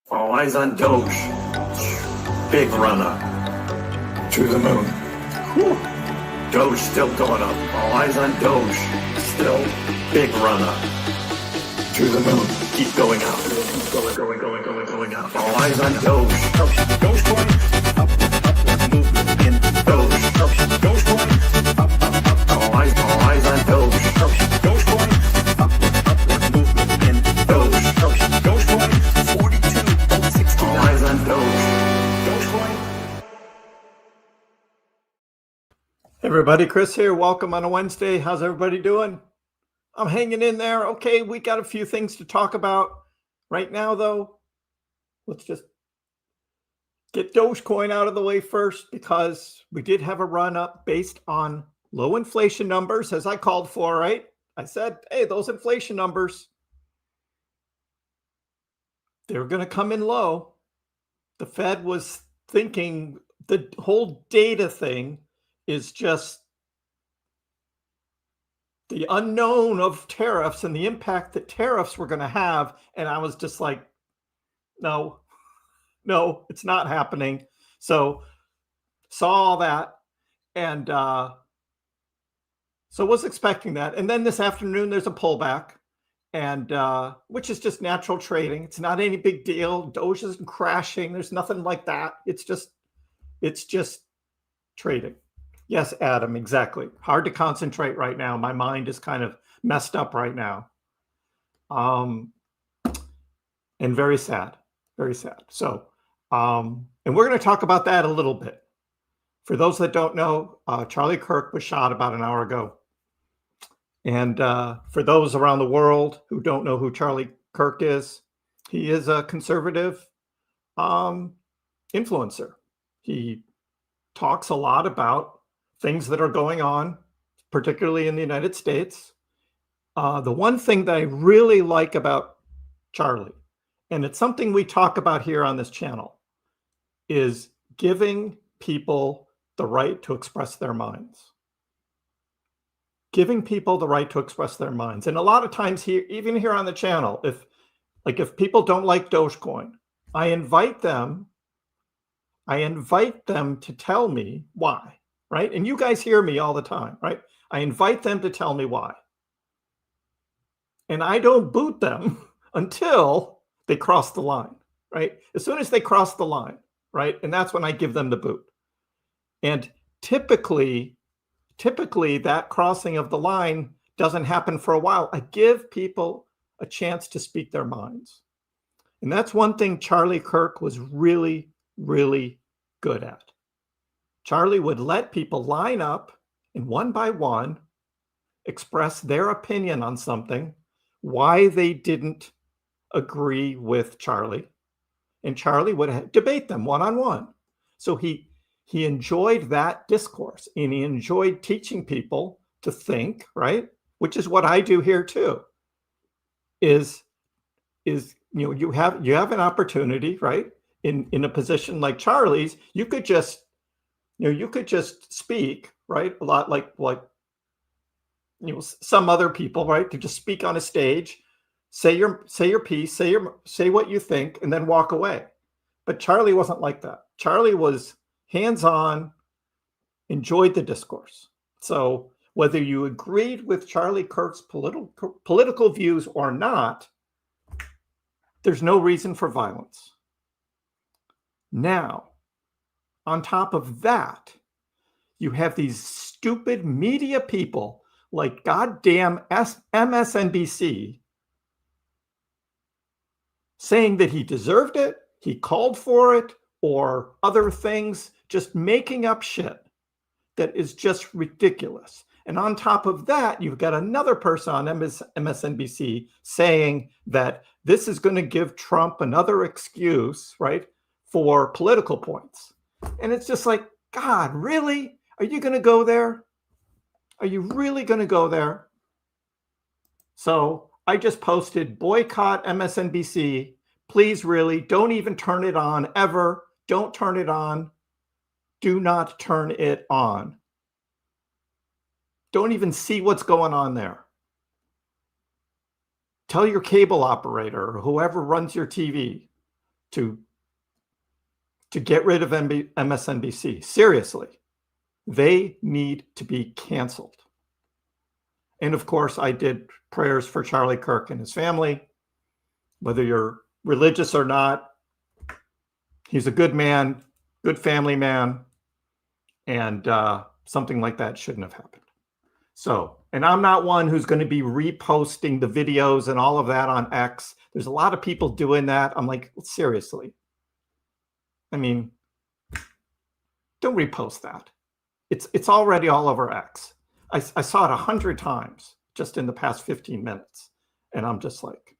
All eyes on Doge. Big run up. To the moon. Whew. Doge still going up. All eyes on Doge. Still big run up. To the moon. Keep going up. Going up. All eyes on Doge. Dogecoin. Upward movement in Doge. Dogecoin. Up. All eyes on Doge. Dogecoin. Upward movement in Doge. Dogecoin. 42.60. All eyes on Doge. Dogecoin. Hey everybody, Kriss here. Welcome on a Wednesday. How's everybody doing? I'm hanging in there. Okay, we got a few things to talk about. Right now, though, let's just get Dogecoin out of the way first, because we did have a run up based on low inflation numbers, as I called for, right? I said, hey, those inflation numbers, they're going to come in low. The Fed was thinking the whole data thing is just the unknown of tariffs and the impact that tariffs were going to have. And I was just like, no, it's not happening. So saw all that. And so was expecting that. And then this afternoon, there's a pullback, and which is just natural trading. It's not any big deal. Doge isn't crashing. There's nothing like that. It's just trading. Yes, Adam, exactly. Hard to concentrate right now. My mind is kind of messed up right now. And very sad, very sad. So, and we're going to talk about that a little bit. For those that don't know, Charlie Kirk was shot about an hour ago. And for those around the world who don't know who Charlie Kirk is, he is a conservative influencer. He talks a lot about things that are going on, particularly in the United States. The one thing that I really like about Charlie, and it's something we talk about here on this channel, is giving people the right to express their minds. Giving people the right to express their minds. And a lot of times here, even here on the channel, if people don't like Dogecoin, I invite them to tell me why. Right? And you guys hear me all the time, right? I invite them to tell me why. And I don't boot them until they cross the line, right? As soon as they cross the line, right? And that's when I give them the boot. And typically that crossing of the line doesn't happen for a while. I give people a chance to speak their minds. And that's one thing Charlie Kirk was really, really good at. Charlie would let people line up and one by one express their opinion on something, why they didn't agree with Charlie. And Charlie would debate them one-on-one. So he enjoyed that discourse, and he enjoyed teaching people to think, right? Which is what I do here too. You have an opportunity, right? In a position like Charlie's, you could just speak, right? A lot like some other people, right? To just speak on a stage, say your piece, say what you think, and then walk away. But Charlie wasn't like that. Charlie was hands-on, enjoyed the discourse. So whether you agreed with Charlie Kirk's political views or not, there's no reason for violence. Now, on top of that, you have these stupid media people like goddamn MSNBC saying that he deserved it, he called for it, or other things, just making up shit that is just ridiculous. And on top of that, you've got another person on MSNBC saying that this is going to give Trump another excuse, right, for political points. And it's just like, God, really? Are you going to go there? Are you really going to go there? So I just posted, boycott MSNBC. Please, really, don't even turn it on ever. Don't turn it on. Do not turn it on. Don't even see what's going on there. Tell your cable operator or whoever runs your TV, to get rid of MSNBC. Seriously, they need to be canceled. And of course, I did prayers for Charlie Kirk and his family. Whether you're religious or not, he's a good man, good family man, and something like that shouldn't have happened. So, and I'm not one who's going to be reposting the videos and all of that on X. There's a lot of people doing that. I'm like, seriously. I mean, don't repost that. It's already all over X. I saw it 100 times just in the past 15 minutes. And I'm just like,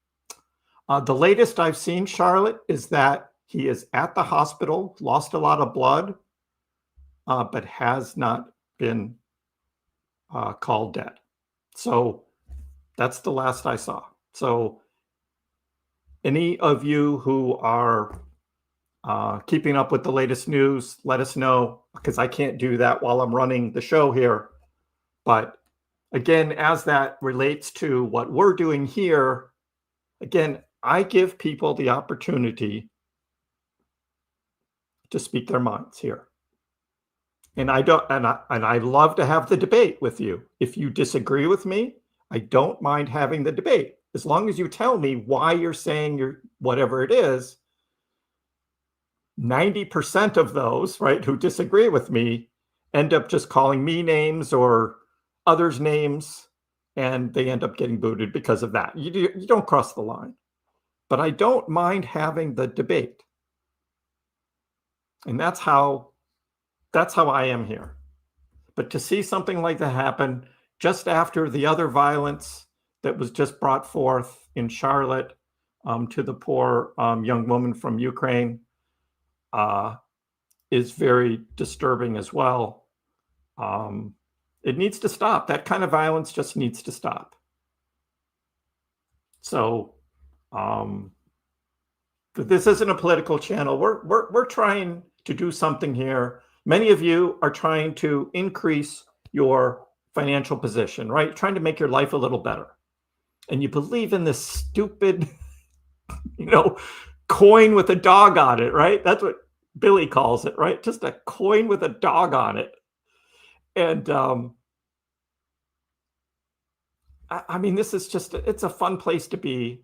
the latest I've seen, Charlotte, is that he is at the hospital, lost a lot of blood, but has not been called dead. So that's the last I saw. So any of you who are keeping up with the latest news, let us know, because I can't do that while I'm running the show here. But again, as that relates to what we're doing here, again, I give people the opportunity to speak their minds here. And I love to have the debate with you. If you disagree with me, I don't mind having the debate, as long as you tell me why you're saying you're whatever it is. 90% of those, right, who disagree with me end up just calling me names or others names, and they end up getting booted because of that. You don't cross the line. But I don't mind having the debate. And that's how I am here. But to see something like that happen just after the other violence that was just brought forth in Charlotte to the poor young woman from Ukraine is very disturbing as well. It needs to stop. That kind of violence just needs to stop. So, but this isn't a political channel. We're trying to do something here. Many of you are trying to increase your financial position, right? Trying to make your life a little better. And you believe in this stupid, coin with a dog on it, right? That's what Billy calls it, right? Just a coin with a dog on it. And I mean, this is just, it's a fun place to be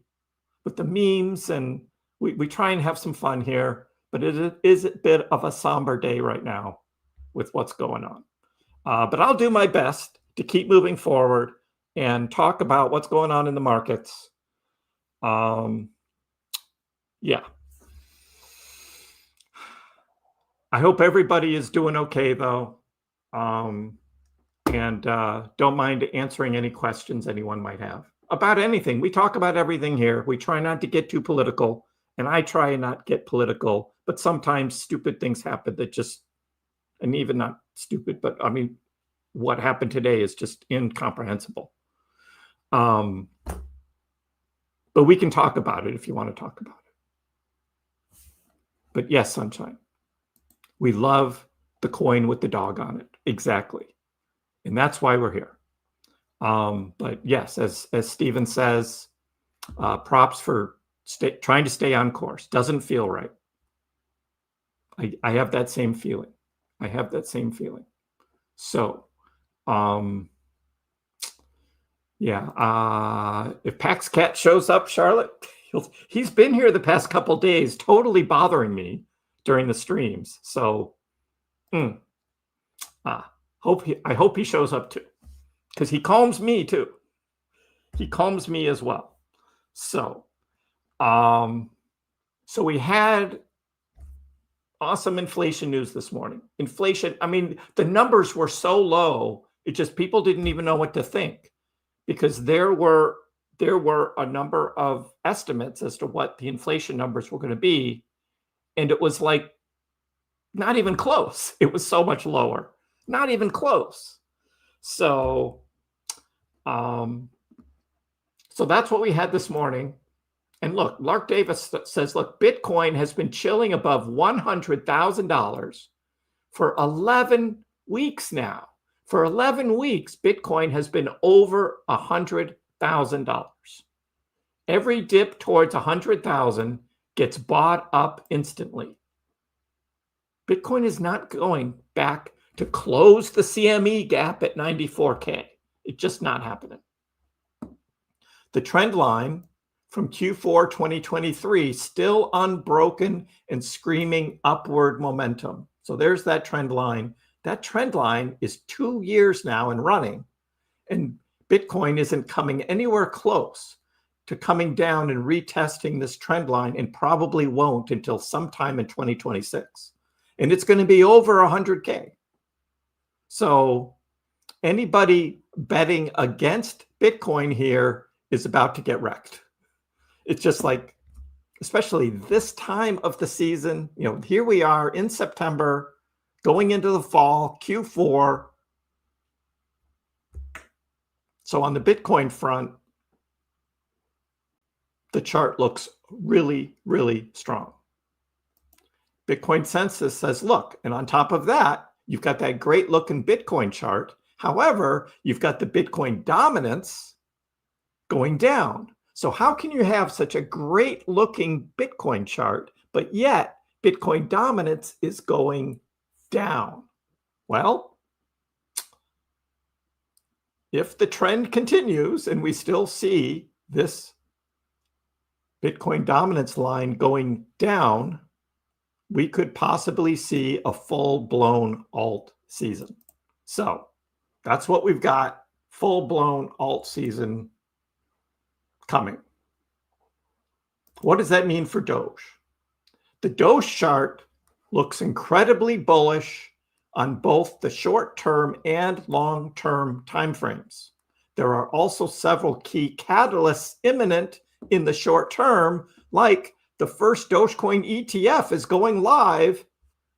with the memes, and we try and have some fun here, but it is a bit of a somber day right now with what's going on. But I'll do my best to keep moving forward and talk about what's going on in the markets. Yeah. I hope everybody is doing okay, though. And don't mind answering any questions anyone might have about anything. We talk about everything here. We try not to get too political, and I try not get political, but sometimes stupid things happen that just, and even not stupid, but I mean, what happened today is just incomprehensible. But we can talk about it if you want to talk about it. But yes, Sunshine, we love the coin with the dog on it. Exactly. And that's why we're here. But yes, as Steven says, props for trying to stay on course. Doesn't feel right. I have that same feeling. I have that same feeling. So, yeah. If Pax Cat shows up, Charlotte, he's been here the past couple days, totally bothering me during the streams. So, I hope he shows up too, because he calms me too. He calms me as well. So, so we had awesome inflation news this morning. Inflation, I mean, the numbers were so low, it just, people didn't even know what to think, because there were a number of estimates as to what the inflation numbers were going to be, and it was like not even close. It was so much lower. Not even close. So, so that's what we had this morning. And look, Lark Davis says, look, Bitcoin has been chilling above $100,000 for 11 weeks now. For 11 weeks, Bitcoin has been over $100,000. Every dip towards 100,000 gets bought up instantly. Bitcoin is not going back to close the CME gap at 94K. It's just not happening. The trend line from Q4 2023 still unbroken and screaming upward momentum. So there's that trend line. That trend line is 2 years now and running, and Bitcoin isn't coming anywhere close to coming down and retesting this trend line, and probably won't until sometime in 2026. And it's going to be over 100K. So anybody betting against Bitcoin here is about to get wrecked. It's just like, especially this time of the season, here we are in September, going into the fall, Q4. So on the Bitcoin front, the chart looks really, really strong. Bitcoin Census says, look, and on top of that, you've got that great looking Bitcoin chart. However, you've got the Bitcoin dominance going down. So how can you have such a great looking Bitcoin chart, but yet Bitcoin dominance is going down? Well, if the trend continues and we still see this Bitcoin dominance line going down, we could possibly see a full-blown alt season. So that's what we've got, full-blown alt season coming. What does that mean for Doge? The Doge chart looks incredibly bullish on both the short-term and long-term timeframes. There are also several key catalysts imminent in the short term, like the first Dogecoin ETF is going live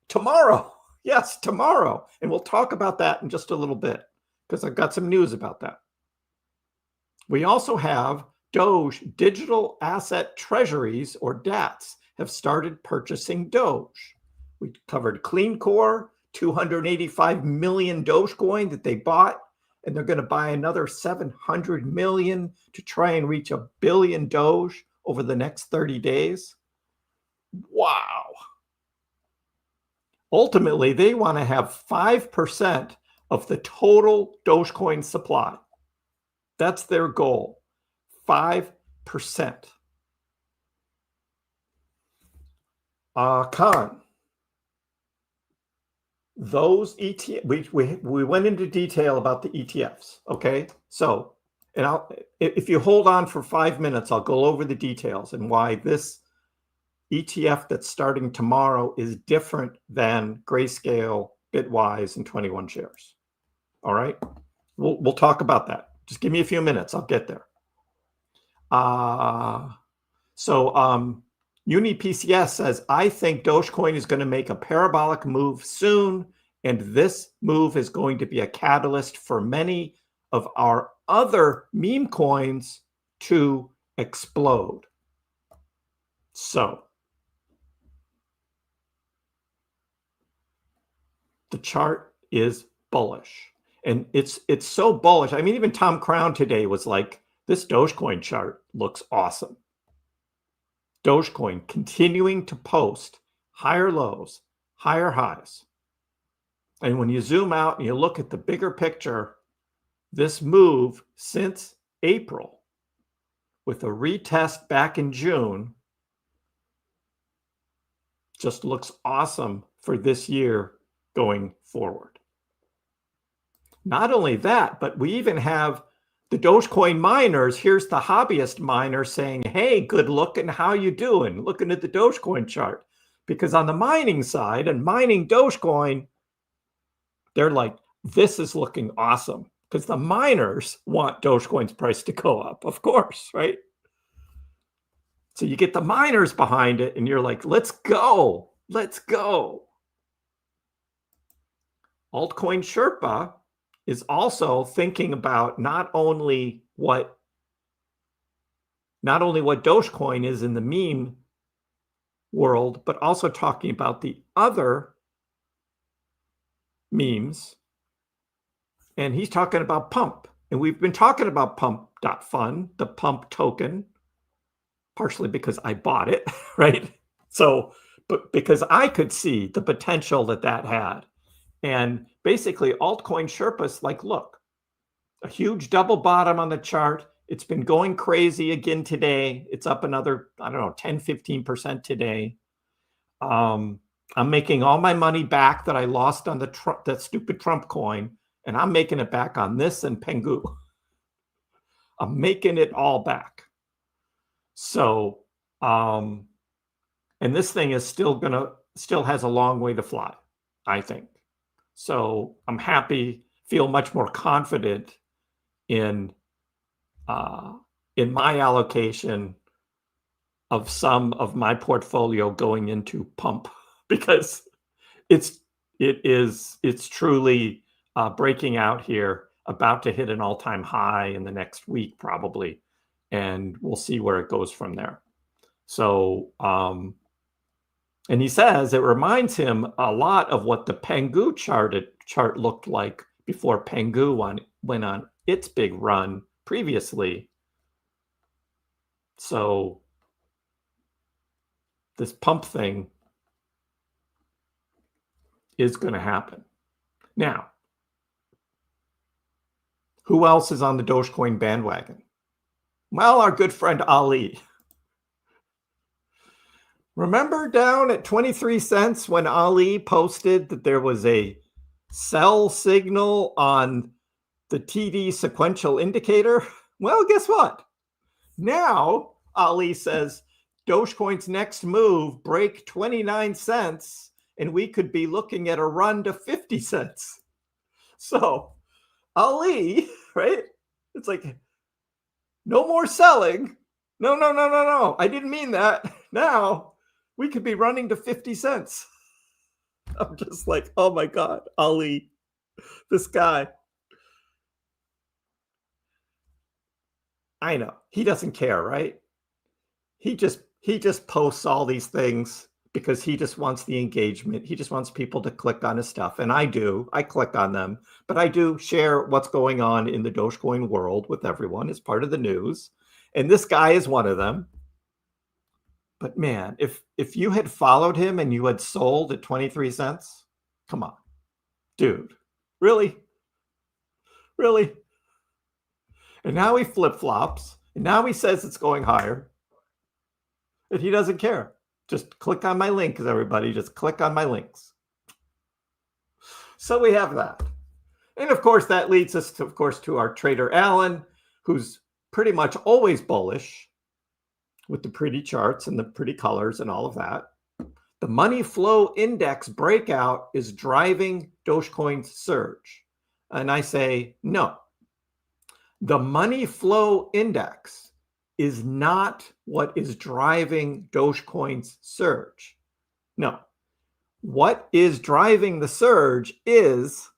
tomorrow. Yes, tomorrow. And we'll talk about that in just a little bit, because I've got some news about that. We also have Doge digital asset treasuries, or DATs, have started purchasing Doge. We covered Clean Core, 285 million Dogecoin that they bought, and they're going to buy another 700 million to try and reach 1 billion Doge over the next 30 days. Wow. Ultimately, they want to have 5% of the total Dogecoin supply. That's their goal, 5%. Con. Those ETFs, we went into detail about the ETFs, okay? So, and if you hold on for 5 minutes, I'll go over the details and why this ETF that's starting tomorrow is different than Grayscale, Bitwise, and 21 Shares. All right? We'll talk about that. Just give me a few minutes. I'll get there. UniPCS says, I think Dogecoin is going to make a parabolic move soon, and this move is going to be a catalyst for many of our other meme coins to explode. So, the chart is bullish, and it's so bullish. I mean, even Tom Crown today was like, this Dogecoin chart looks awesome. Dogecoin continuing to post higher lows, higher highs. And when you zoom out and you look at the bigger picture, this move since April with a retest back in June just looks awesome for this year going forward. Not only that, but we even have the Dogecoin miners. Here's the hobbyist miner saying, hey, good looking, how you doing? Looking at the Dogecoin chart. Because on the mining side and mining Dogecoin, they're like, this is looking awesome. Because the miners want Dogecoin's price to go up, of course, right? So you get the miners behind it and you're like, let's go, let's go. Altcoin Sherpa is also thinking about not only what Dogecoin is in the meme world, but also talking about the other memes. And he's talking about Pump. And we've been talking about Pump.fun, the Pump token. partially because I bought it, right? So, but because I could see the potential that had. And basically altcoin Sherpas like, look, a huge double bottom on the chart. It's been going crazy again today. It's up another, I don't know, 10, 15% today. I'm making all my money back that I lost on that stupid Trump coin, and I'm making it back on this and Pengu. I'm making it all back. So, and this thing is still has a long way to fly, I think. So I'm happy, feel much more confident in my allocation of some of my portfolio going into pump, because it's truly breaking out here, about to hit an all-time high in the next week probably, and we'll see where it goes from there. So and he says it reminds him a lot of what the Pengu chart looked like before Pengu went on its big run previously. So this pump thing is going to happen. Now, who else is on the Dogecoin bandwagon? Well, our good friend Ali. Remember down at 23 cents when Ali posted that there was a sell signal on the TD sequential indicator? Well, guess what? Now Ali says Dogecoin's next move, break 29 cents, and we could be looking at a run to 50 cents. So Ali, right? It's like, no more selling. No. I didn't mean that. Now we could be running to 50 cents. I'm just like, oh my God, Ali, this guy. I know he doesn't care, right? He just posts all these things because he just wants the engagement. He just wants people to click on his stuff. And I click on them, but I do share what's going on in the Dogecoin world with everyone as part of the news. And this guy is one of them. But man, if you had followed him and you had sold at 23 cents, come on, dude, really? And now he flip-flops, and now he says it's going higher, and he doesn't care. Just click on my links, everybody. Just click on my links. So we have that. And of course, that leads us to our trader Alan, who's pretty much always bullish with the pretty charts and the pretty colors and all of that. The money flow index breakout is driving Dogecoin's surge. And I say, no. The money flow index is not what is driving Dogecoin's surge. No. What is driving the surge is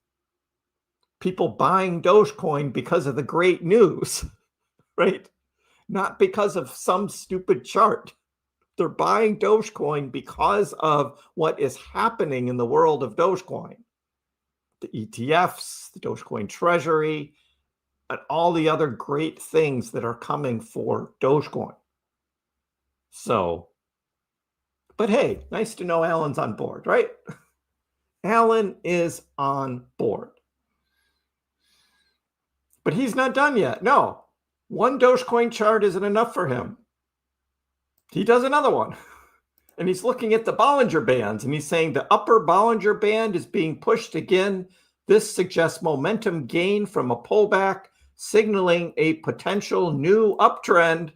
people buying Dogecoin because of the great news, right? Not because of some stupid chart. They're buying Dogecoin because of what is happening in the world of Dogecoin. The ETFs, the Dogecoin treasury, and all the other great things that are coming for Dogecoin. So, but hey, nice to know Alan's on board, right? Alan is on board. But he's not done yet. No, one Dogecoin chart isn't enough for him. He does another one. And he's looking at the Bollinger Bands, and he's saying the upper Bollinger Band is being pushed again. This suggests momentum gain from a pullback, signaling a potential new uptrend,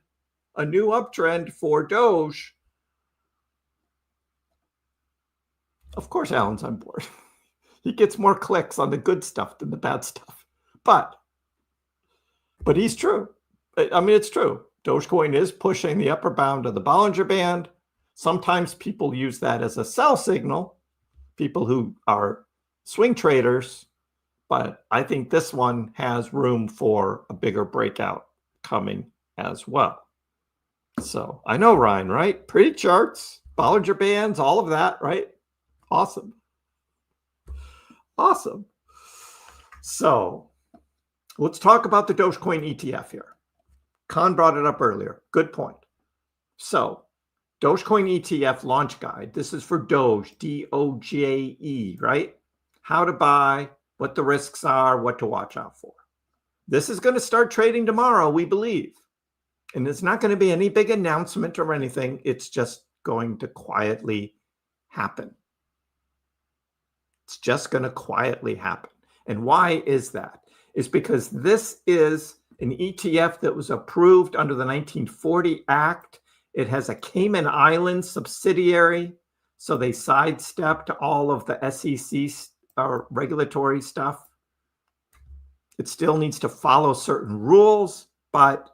for Doge. Of course, Alan's on board. He gets more clicks on the good stuff than the bad stuff. But he's true. I mean, it's true. Dogecoin is pushing the upper bound of the Bollinger Band. Sometimes people use that as a sell signal, people who are swing traders, but I think this one has room for a bigger breakout coming as well. So I know, Ryan, right? Pretty charts, Bollinger Bands, all of that, right? Awesome. So let's talk about the Dogecoin ETF here. Khan brought it up earlier. Good point. So Dogecoin ETF launch guide. This is for Doge, D-O-J-E, right? How to buy, what the risks are, what to watch out for. This is going to start trading tomorrow, we believe. And it's not going to be any big announcement or anything. It's just going to quietly happen. It's just going to quietly happen. And why is that? It's because this is an ETF that was approved under the 1940 Act. It has a Cayman Islands subsidiary, so they sidestepped all of the SEC regulatory stuff. It still needs to follow certain rules, but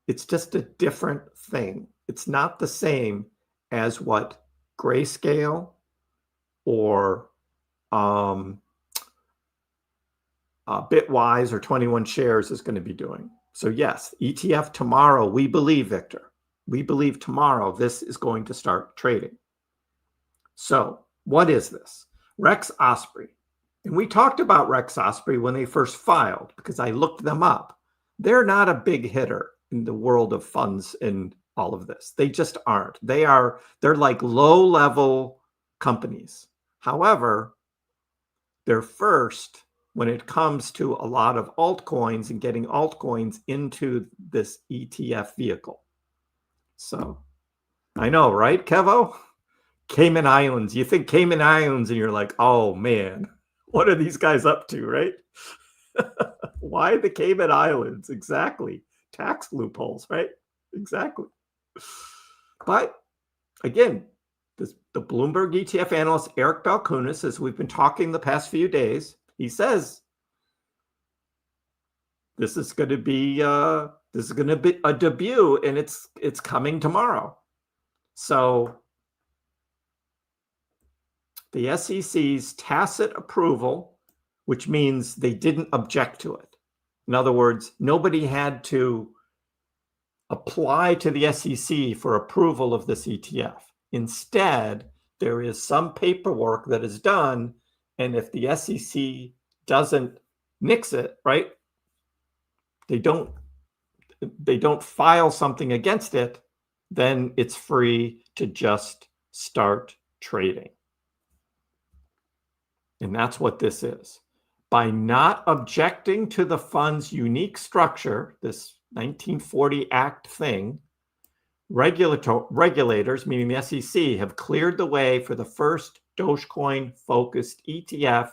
it's just a different thing. It's not the same as what Grayscale or Bitwise or 21 Shares is going to be doing. So yes, ETF tomorrow, we believe, Victor, we believe tomorrow this is going to start trading. So what is this? Rex Osprey. And we talked about Rex Osprey when they first filed because I looked them up. They're not a big hitter in the world of funds and all of this. They just aren't. They're like low-level companies. However, they're first when it comes to a lot of altcoins and getting altcoins into this ETF vehicle. So I know, right, Kevo? Cayman Islands. You think Cayman Islands and you're like, oh man, what are these guys up to, right? Why the Cayman Islands? Exactly. Tax loopholes, right? Exactly. But again, the Bloomberg ETF analyst Eric Balchunas, as we've been talking the past few days, he says this is going to be a debut, and it's coming tomorrow. So the SEC's tacit approval, which means they didn't object to it. In other words, nobody had to apply to the SEC for approval of this ETF. Instead, there is some paperwork that is done, and if the SEC doesn't nix it, right? They don't file something against it, then it's free to just start trading. And that's what this is. By not objecting to the fund's unique structure, this 1940 Act thing, regulators, meaning the SEC, have cleared the way for the first Dogecoin-focused ETF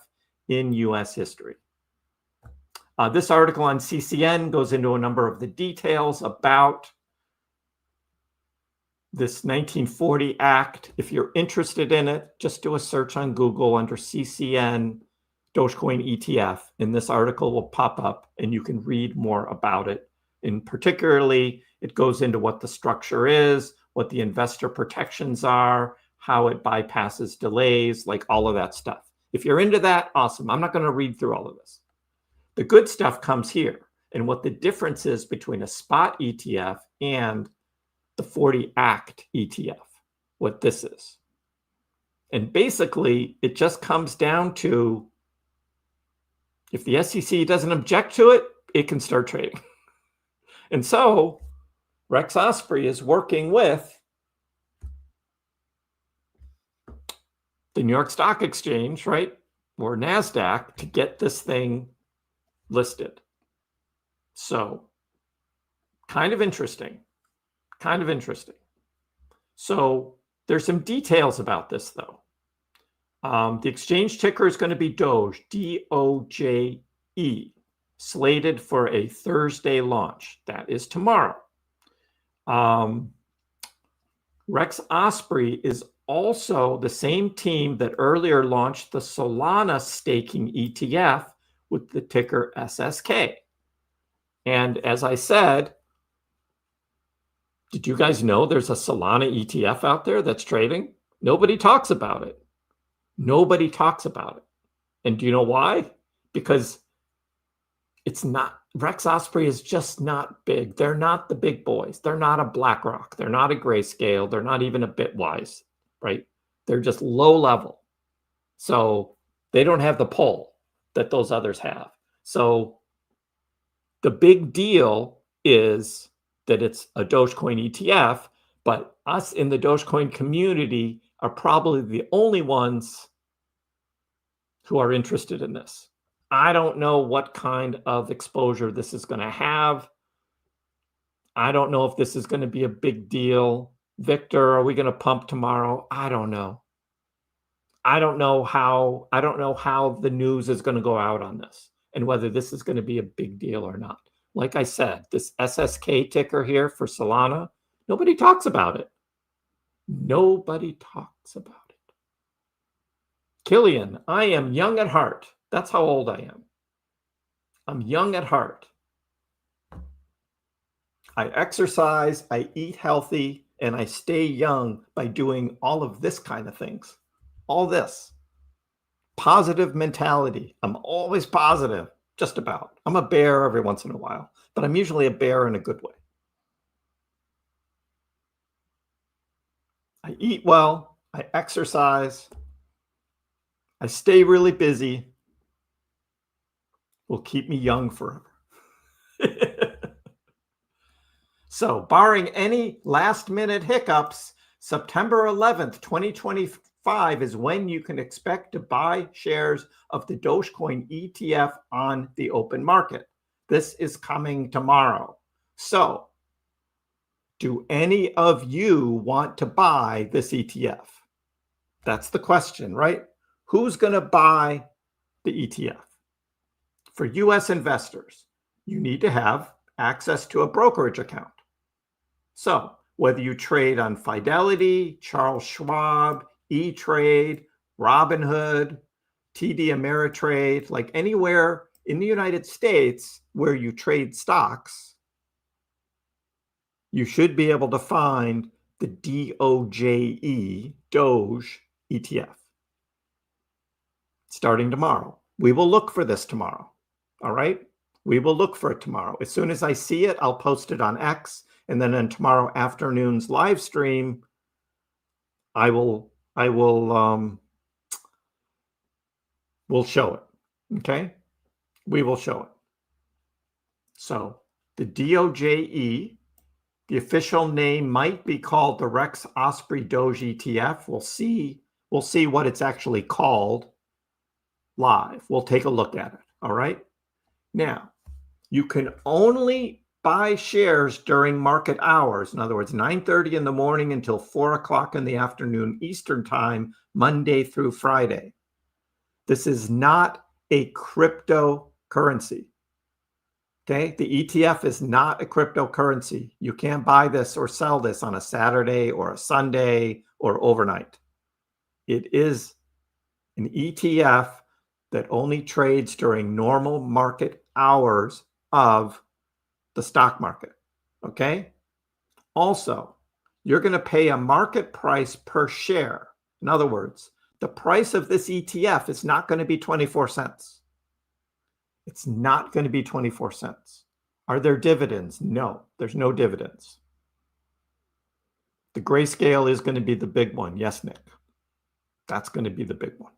in U.S. history. This article on CCN goes into a number of the details about this 1940 Act. If you're interested in it, just do a search on Google under CCN Dogecoin ETF, and this article will pop up and you can read more about it. And particularly, it goes into what the structure is, what the investor protections are, how it bypasses delays, like all of that stuff. If you're into that, awesome. I'm not going to read through all of this. The good stuff comes here, and what the difference is between a spot ETF and the 40 Act ETF, what this is. And basically, it just comes down to if the SEC doesn't object to it, it can start trading. And so Rex Osprey is working with the New York Stock Exchange, right, or NASDAQ to get this thing listed. So kind of interesting. Kind of interesting. So there's some details about this, though. The exchange ticker is going to be Doge, D-O-J-E, slated for a Thursday launch. That is tomorrow. Rex Osprey is also the same team that earlier launched the Solana staking ETF with the ticker SSK. And as I said, did you guys know there's a Solana ETF out there that's trading? Nobody talks about it. Nobody talks about it. And do you know why? Because it's not, Rex Osprey is just not big. They're not the big boys. They're not a BlackRock. They're not a Grayscale. They're not even a Bitwise, right? They're just low level. So they don't have the pull that those others have. So the big deal is that it's a Dogecoin ETF, but us in the Dogecoin community are probably the only ones who are interested in this. I don't know what kind of exposure this is going to have. I don't know if this is going to be a big deal. Victor, are we going to pump tomorrow? I don't know. I don't know how the news is going to go out on this and whether this is going to be a big deal or not. Like I said, this SSK ticker here for Solana, nobody talks about it. Nobody talks about it. Killian, I am young at heart. That's how old I am. I'm young at heart. I exercise, I eat healthy, and I stay young by doing all of this kind of things. All this. Positive mentality. I'm always positive, just about. I'm a bear every once in a while, but I'm usually a bear in a good way. I eat well, I exercise, I stay really busy. Will keep me young forever. So, barring any last-minute hiccups, September 11th, 2025 is when you can expect to buy shares of the Dogecoin ETF on the open market. This is coming tomorrow. So, do any of you want to buy this ETF? That's the question, right? Who's going to buy the ETF? For US investors, you need to have access to a brokerage account. So whether you trade on Fidelity, Charles Schwab, E-Trade, Robinhood, TD Ameritrade, like anywhere in the United States where you trade stocks, you should be able to find the DOJE, Doge ETF. Starting tomorrow. We will look for this tomorrow. All right? We will look for it tomorrow. As soon as I see it, I'll post it on X. And then on tomorrow afternoon's live stream, we'll show it. Okay? We will show it. So the DOJE, the official name might be called the Rex Osprey Doge ETF. We'll see what it's actually called live. We'll take a look at it. All right. Now, you can only buy shares during market hours. In other words, 9:30 in the morning until 4 o'clock in the afternoon Eastern time, Monday through Friday. This is not a cryptocurrency. Okay. The ETF is not a cryptocurrency. You can't buy this or sell this on a Saturday or a Sunday or overnight. It is an ETF that only trades during normal market hours of the stock market. Okay. Also, you're going to pay a market price per share. In other words, the price of this ETF is not going to be 24 cents. It's not going to be 24 cents. Are there dividends? No, there's no dividends. The grayscale is going to be the big one. Yes, Nick. That's going to be the big one.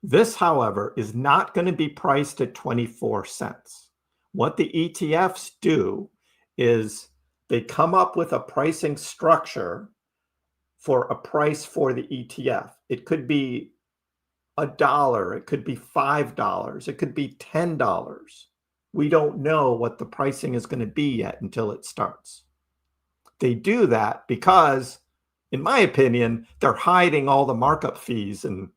This, however, is not going to be priced at 24 cents. What the ETFs do is they come up with a pricing structure for a price for the ETF. It could be $1, it could be $5, it could be $10. We don't know what the pricing is going to be yet until it starts. They do that because, in my opinion, they're hiding all the markup fees and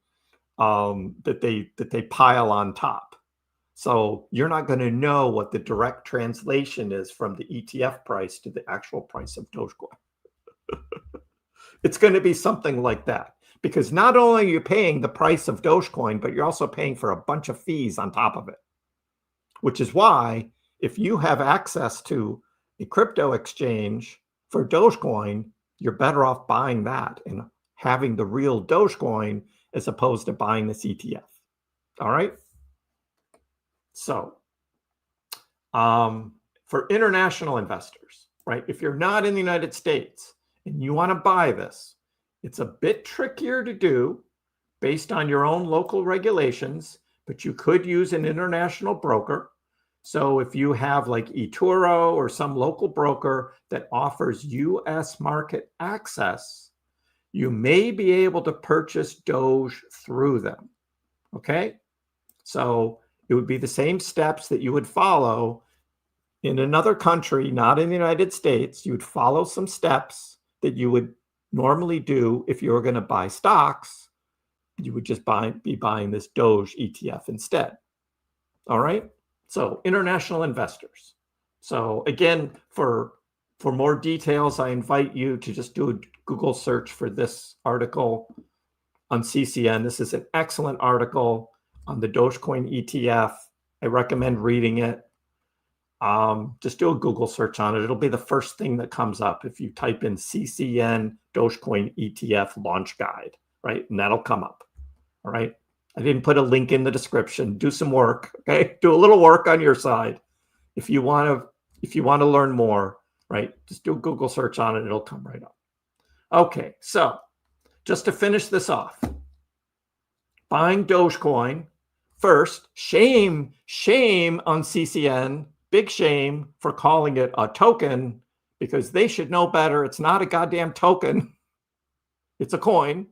that they pile on top. So you're not going to know what the direct translation is from the ETF price to the actual price of Dogecoin. It's going to be something like that, because not only are you paying the price of Dogecoin, but you're also paying for a bunch of fees on top of it, which is why if you have access to a crypto exchange for Dogecoin, you're better off buying that and having the real Dogecoin as opposed to buying this ETF. All right. So for international investors, right, if you're not in the United States and you want to buy this, it's a bit trickier to do based on your own local regulations, but you could use an international broker. So if you have like eToro or some local broker that offers US market access, you may be able to purchase Doge through them. Okay? So it would be the same steps that you would follow in another country, not in the United States. You would follow some steps that you would normally do if you were going to buy stocks. You would just be buying this Doge ETF instead. All right? So international investors. So again, for more details, I invite you to just do a Google search for this article on CCN. This is an excellent article on the Dogecoin ETF. I recommend reading it. Just do a Google search on it. It'll be the first thing that comes up if you type in CCN Dogecoin ETF launch guide, right? And that'll come up. All right. I didn't put a link in the description. Do some work. Okay. Do a little work on your side. If you want to learn more, right? Just do a Google search on it. It'll come right up. Okay. So just to finish this off, buying Dogecoin first, shame on CCN, big shame for calling it a token, because they should know better. It's not a goddamn token. It's a coin.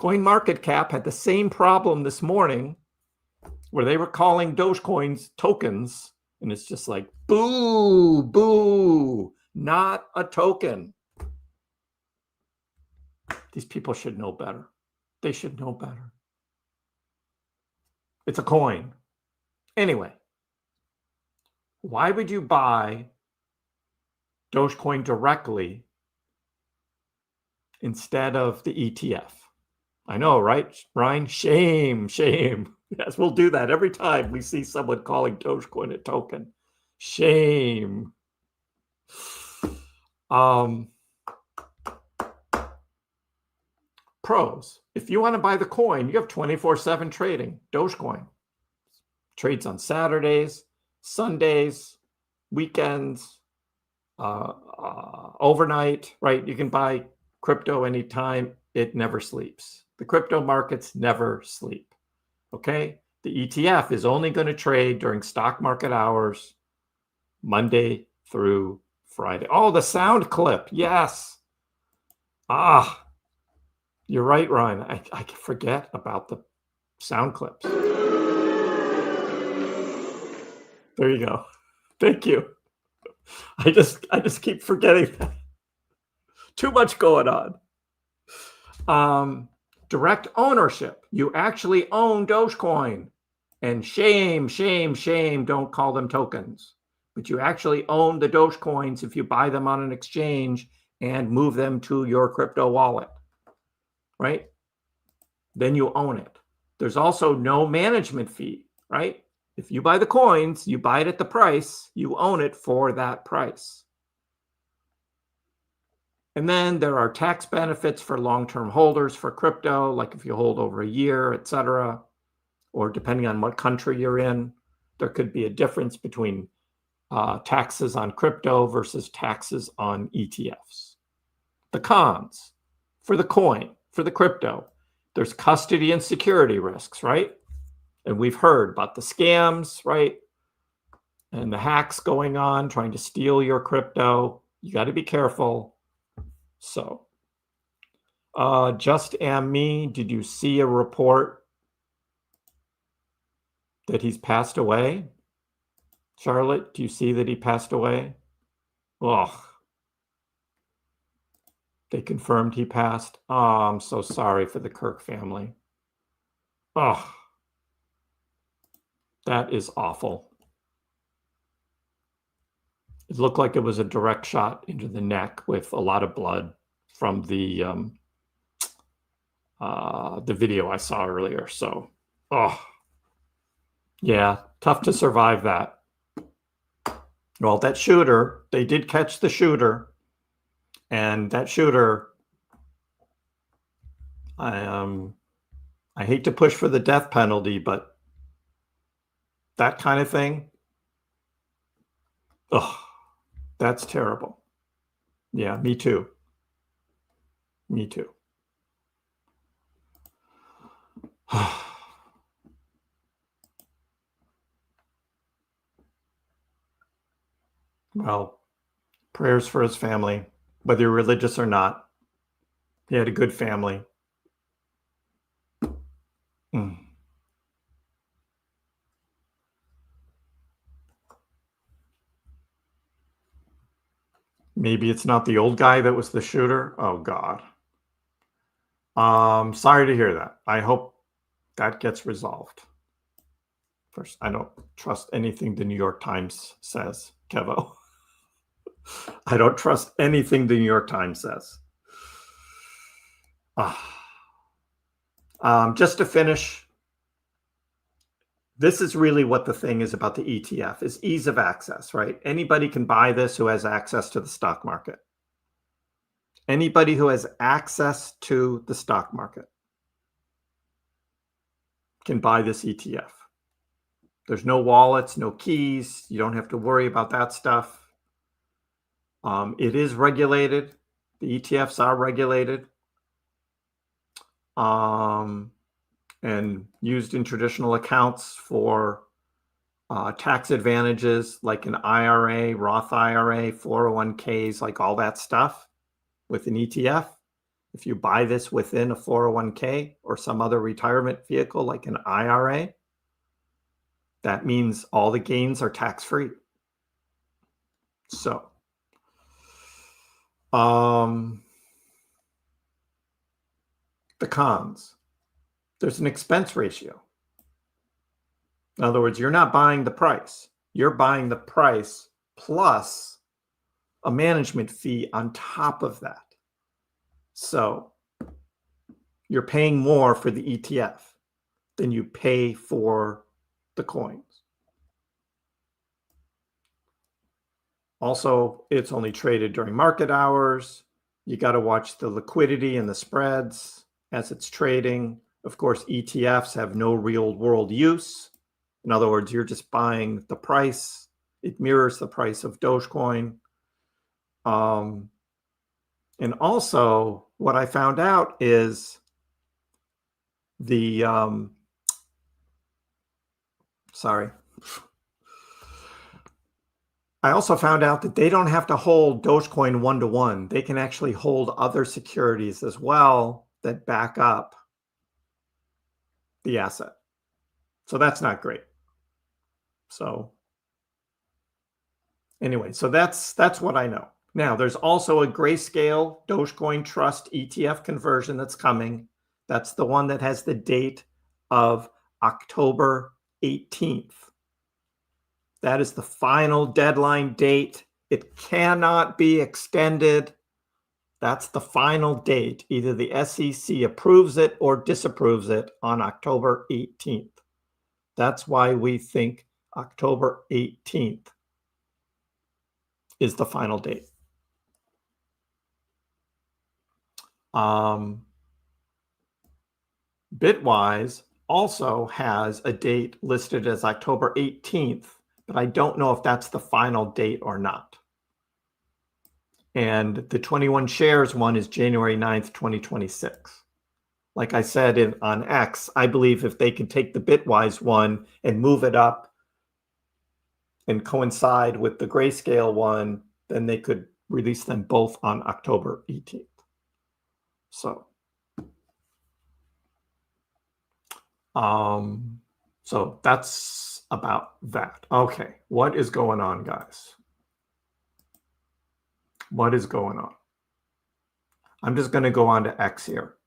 CoinMarketCap had the same problem this morning where they were calling Dogecoins tokens. And it's just like, boo, boo, not a token. These people should know better. They should know better. It's a coin. Anyway, why would you buy Dogecoin directly instead of the ETF? I know, right, Ryan? Shame. Yes, we'll do that every time we see someone calling Dogecoin a token. Shame. Pros. If you want to buy the coin, you have 24/7 trading. Dogecoin trades on Saturdays, Sundays, weekends, overnight, right? You can buy crypto anytime. It never sleeps. The crypto markets never sleep. Okay? The ETF is only going to trade during stock market hours, Monday through Friday. Oh, the sound clip. Yes. You're right, Ryan. I forget about the sound clips. There you go. Thank you. I just keep forgetting that. Too much going on. Direct ownership. You actually own Dogecoin. And shame, don't call them tokens. But you actually own the Dogecoins if you buy them on an exchange and move them to your crypto wallet, right? Then you own it. There's also no management fee, right? If you buy the coins, you buy it at the price, you own it for that price. And then there are tax benefits for long-term holders for crypto, like if you hold over a year, etc., or depending on what country you're in, there could be a difference between taxes on crypto versus taxes on ETFs. The cons for the coin, for the crypto, there's custody and security risks, right? And we've heard about the scams, right? And the hacks going on, trying to steal your crypto. You got to be careful. So, just me, did you see a report that he's passed away? Charlotte, do you see that he passed away? Oh, they confirmed he passed. Oh, I'm so sorry for the Kirk family. Oh, that is awful. It looked like it was a direct shot into the neck with a lot of blood from the video I saw earlier. So, yeah, tough to survive that. Well, that shooter, they did catch the shooter, and that shooter, I hate to push for the death penalty, but that kind of thing, that's terrible. Yeah, me too. Me too. Well, prayers for his family, whether you're religious or not. He had a good family. Mm. Maybe it's not the old guy that was the shooter. Oh, God. Sorry to hear that. I hope that gets resolved. First, I don't trust anything the New York Times says, Kevo. I don't trust anything the New York Times says. Just to finish, this is really what the thing is about the ETF, is ease of access, right? Anybody can buy this who has access to the stock market. Anybody who has access to the stock market can buy this ETF. There's no wallets, no keys. You don't have to worry about that stuff. It is regulated. The ETFs are regulated and used in traditional accounts for tax advantages like an IRA, Roth IRA, 401ks, like all that stuff with an ETF. If you buy this within a 401k or some other retirement vehicle like an IRA, that means all the gains are tax-free. So, the cons. There's an expense ratio. In other words, you're not buying the price. You're buying the price plus a management fee on top of that. So you're paying more for the ETF than you pay for the coins. Also, it's only traded during market hours. You got to watch the liquidity and the spreads as it's trading. Of course, ETFs have no real world use. In other words, you're just buying the price. It mirrors the price of Dogecoin. And also, what I found out is the, I also found out that they don't have to hold Dogecoin one-to-one. They can actually hold other securities as well that back up the asset. So that's not great. So anyway, so that's what I know. Now, there's also a Grayscale Dogecoin Trust ETF conversion that's coming. That's the one that has the date of October 18th. That is the final deadline date. It cannot be extended. That's the final date. Either the SEC approves it or disapproves it on October 18th. That's why we think October 18th is the final date. Bitwise also has a date listed as October 18th, but I don't know if that's the final date or not. And the 21 shares one is January 9th, 2026. Like I said on X, I believe if they can take the Bitwise one and move it up and coincide with the Grayscale one, then they could release them both on October 18th. So that's about that. Okay, what is going on, guys? What is going on? I'm just going to go on to X here.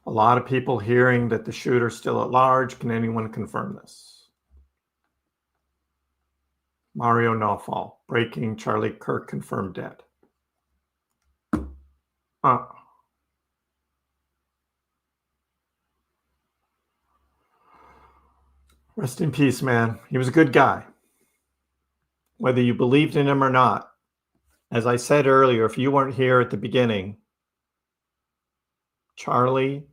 A lot of people hearing that the shooter's still at large. Can anyone confirm this? Mario Nawfall, breaking, Charlie Kirk confirmed dead. Rest in peace, man. He was a good guy. Whether you believed in him or not, as I said earlier, if you weren't here at the beginning, Charlie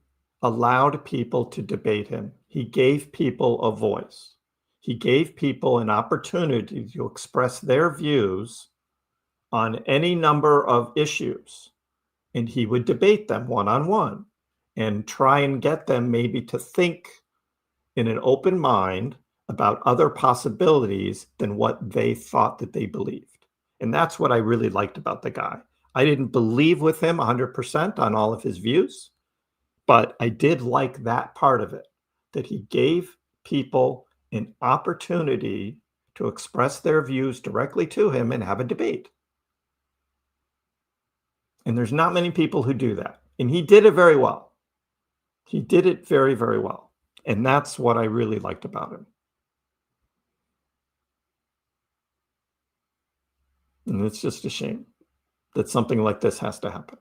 allowed people to debate him. He gave people a voice. He gave people an opportunity to express their views on any number of issues, and he would debate them one-on-one and try and get them maybe to think in an open mind about other possibilities than what they thought that they believed. And that's what I really liked about the guy. I didn't believe with him 100% on all of his views, but I did like that part of it, that he gave people an opportunity to express their views directly to him and have a debate. And there's not many people who do that. And he did it very well. He did it very, very well. And that's what I really liked about him. And it's just a shame that something like this has to happen.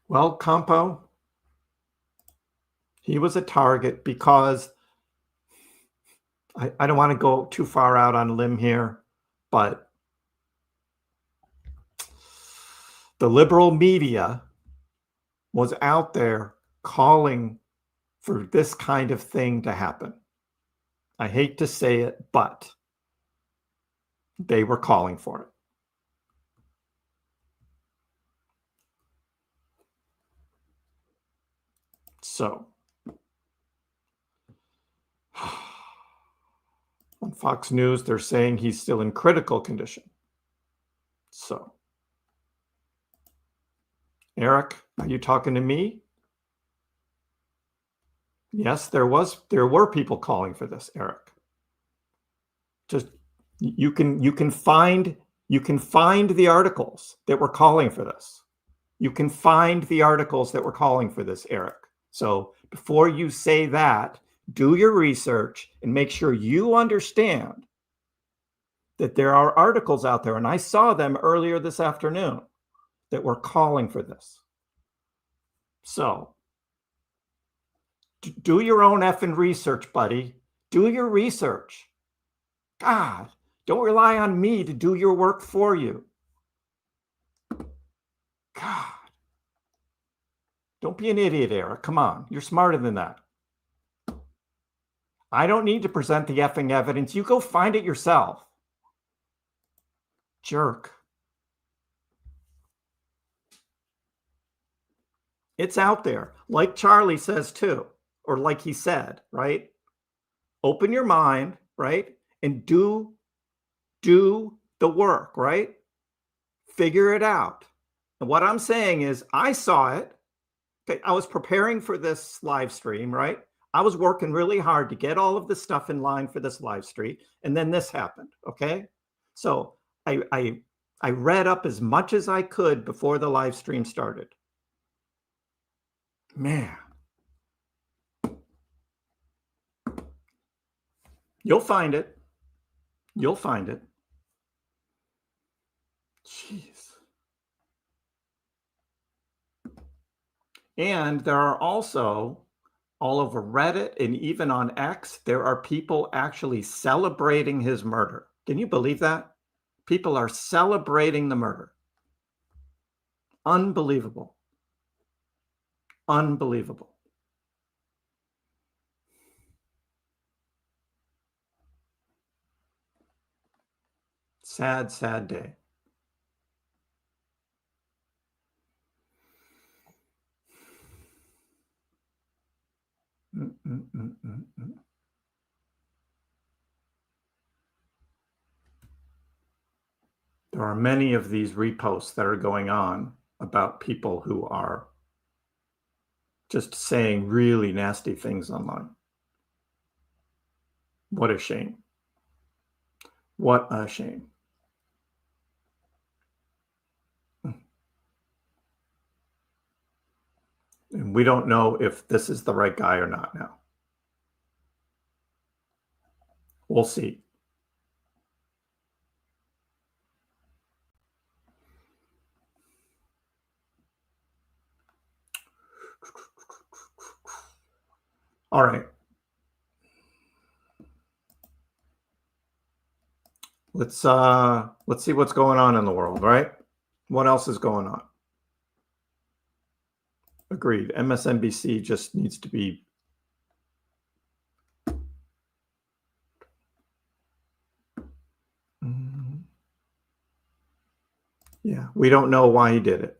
Well, Campo, he was a target because I don't want to go too far out on a limb here, but the liberal media was out there calling for this kind of thing to happen. I hate to say it, but they were calling for it. So, on Fox News, they're saying he's still in critical condition. So, Eric, are you talking to me? Yes, there were people calling for this, Eric. Just you can find the articles that were calling for this. You can find the articles that were calling for this, Eric. So before you say that, do your research and make sure you understand that there are articles out there, and I saw them earlier this afternoon, that were calling for this. So do your own effing research, buddy. Do your research. God, don't rely on me to do your work for you. God. Don't be an idiot, Eric. Come on. You're smarter than that. I don't need to present the effing evidence. You go find it yourself. Jerk. It's out there. Like Charlie says too, or like he said, right? Open your mind, right? And do the work, right? Figure it out. And what I'm saying is I saw it. Okay, I was preparing for this live stream, right? I was working really hard to get all of the stuff in line for this live stream, and then this happened, okay? So I read up as much as I could before the live stream started. Man. You'll find it. You'll find it. Jeez. And there are also, all over Reddit and even on X, there are people actually celebrating his murder. Can you believe that? People are celebrating the murder. Unbelievable. Unbelievable. Sad, sad day. There are many of these reposts that are going on about people who are just saying really nasty things online. What a shame. What a shame. And we don't know if this is the right guy or not now. We'll see. All right. Let's see what's going on in the world, right? What else is going on? Agreed. MSNBC just needs to be yeah, we don't know why he did it.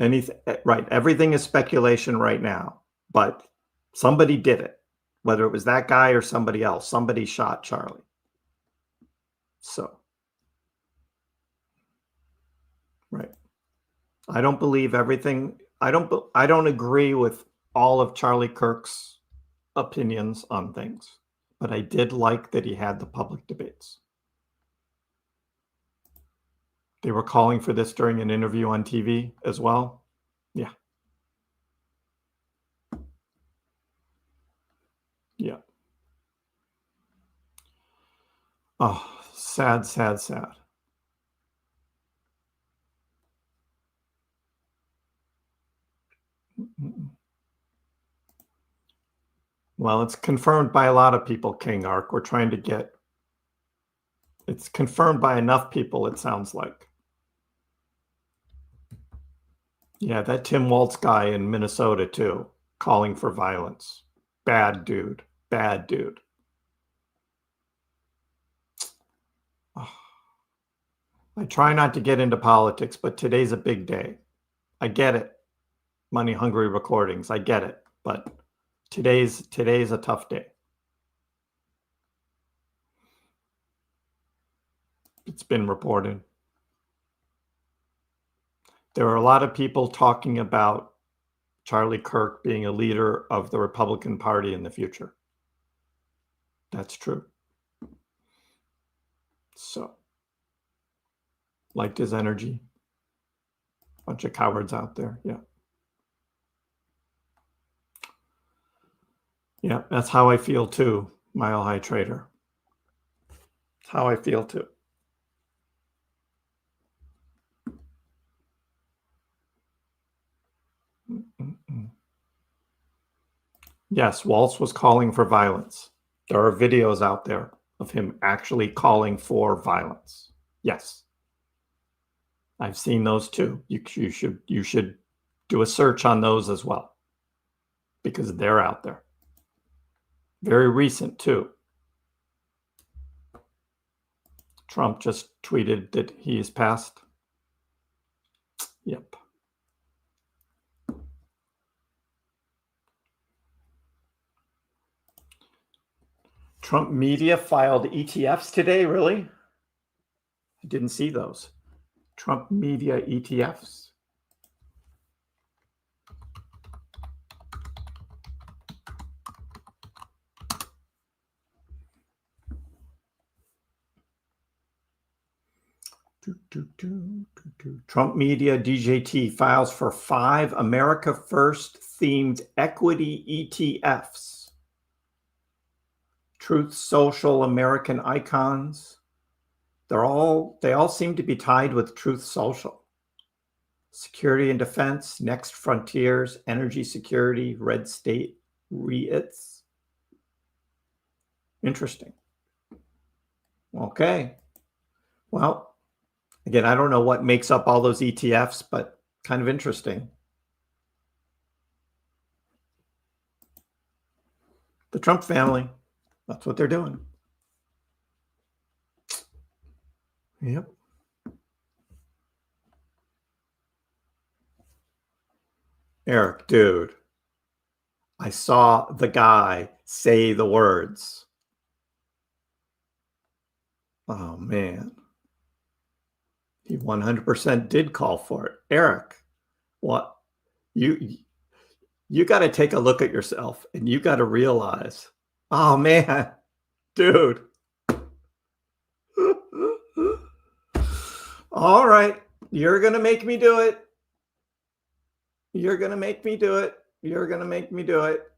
Anything, right? Everything is speculation right now, but somebody did it. Whether it was that guy or somebody else, somebody shot Charlie. So, right. I don't believe everything. I don't agree with all of Charlie Kirk's opinions on things, but I did like that he had the public debates. They were calling for this during an interview on TV as well. Yeah. Yeah. Oh, sad, sad, sad. Well, it's confirmed by a lot of people, King Arc. We're trying to get, it's confirmed by enough people, it sounds like. Yeah, that Tim Waltz guy in Minnesota too, calling for violence. Bad dude. Bad dude. Oh. I try not to get into politics, but today's a big day. I get it. Money Hungry Recordings. I get it. But today's a tough day. It's been reported. There are a lot of people talking about Charlie Kirk being a leader of the Republican Party in the future. That's true. So, liked his energy. Bunch of cowards out there. Yeah. Yeah, that's how I feel too, Mile High Trader. That's how I feel too. Yes, Waltz was calling for violence. There are videos out there of him actually calling for violence. Yes. I've seen those too. You should do a search on those as well, because they're out there. Very recent too. Trump just tweeted that he is passed. Yep. Trump media filed ETFs today, really? I didn't see those. Trump media ETFs. Trump media DJT files for 5 America First themed equity ETFs. Truth Social American icons. They all seem to be tied with Truth Social. Security and Defense, Next Frontiers, Energy Security, Red State, REITs. Interesting. Okay. Well, again, I don't know what makes up all those ETFs, but kind of interesting. The Trump family, that's what they're doing. Yep. Eric, dude, I saw the guy say the words. Oh, man. He 100% did call for it. Eric, what? You got to take a look at yourself, and you got to realize, oh, man, dude. All right, you're going to make me do it. You're going to make me do it. You're going to make me do it.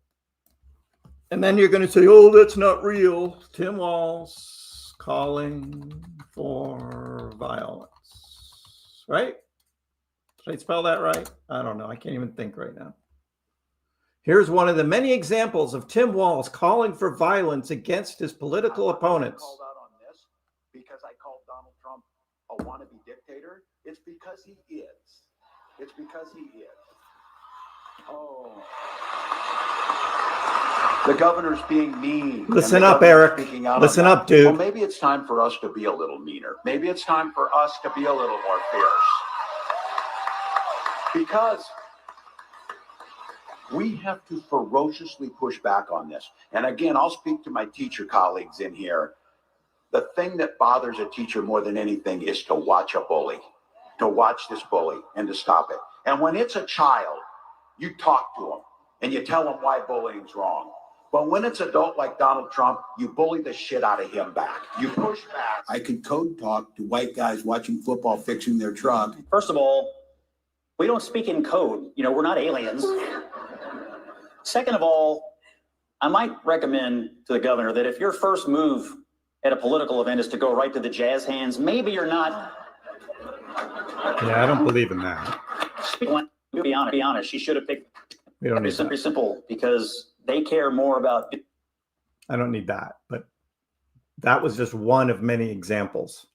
And then you're going to say, oh, that's not real. Tim Walz calling for violence. Right? Did I spell that right? I don't know. I can't even think right now. Here's one of the many examples of Tim Walz calling for violence against his political opponents. I called out on this because I called Donald Trump a wannabe dictator. It's because he is. It's because he is. Oh. The governor's being mean. Listen up, Eric. Listen up, dude. Well, maybe it's time for us to be a little meaner. Maybe it's time for us to be a little more fierce. Because we have to ferociously push back on this. And again, I'll speak to my teacher colleagues in here. The thing that bothers a teacher more than anything is to watch a bully, to watch this bully and to stop it. And when it's a child, you talk to them and you tell them why bullying's wrong. But when it's adult like Donald Trump, you bully the shit out of him back. You push back. I can code talk to white guys watching football, fixing their truck. First of all, we don't speak in code. You know, we're not aliens. Second of all, I might recommend to the governor that if your first move at a political event is to go right to the jazz hands, maybe you're not. Yeah, I don't believe in that. Be honest. She should have picked. We don't need It's pretty that. simple because they care more about. I don't need that. But that was just one of many examples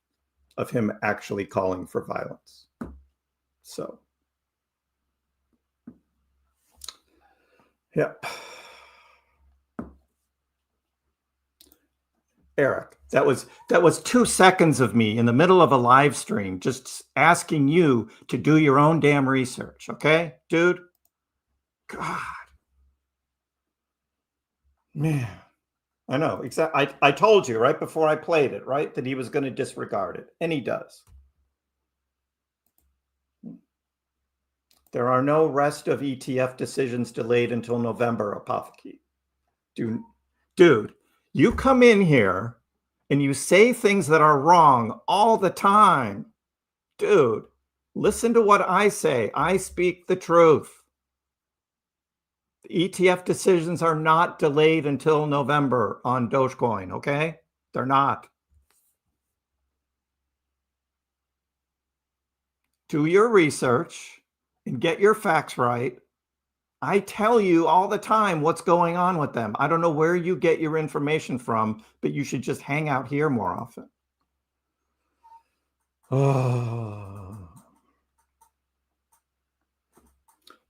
of him actually calling for violence. So, yep. Eric, that was 2 seconds of me in the middle of a live stream just asking you to do your own damn research, okay, dude? God. Man. I know. Exactly. I told you right before I played it, right, that he was going to disregard it, and he does. There are no rest of ETF decisions delayed until November, ElphaPex. Dude, you come in here and you say things that are wrong all the time. Dude, listen to what I say. I speak the truth. The ETF decisions are not delayed until November on Dogecoin, okay? They're not. Do your research and get your facts right. I tell you all the time what's going on with them. I don't know where you get your information from, but you should just hang out here more often. Oh.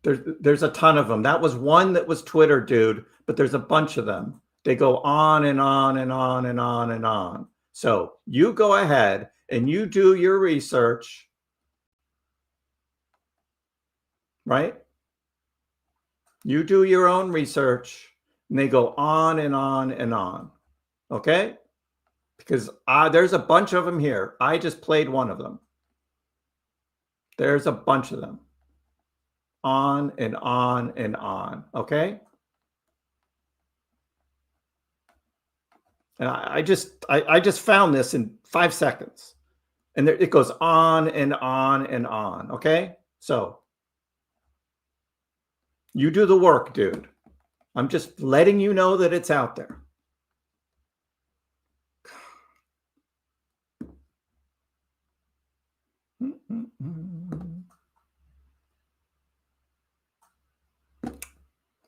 There's a ton of them. That was one that was Twitter, dude, but there's a bunch of them. They go on and on and on and on and on. So you go ahead and you do your research, right? You do your own research, and they go on and on and on, okay? Because there's a bunch of them here. I just played one of them. There's a bunch of them. On and on and on, okay? And I just found this in 5 seconds. And it goes on and on and on, okay? So you do the work, dude. I'm just letting you know that it's out there.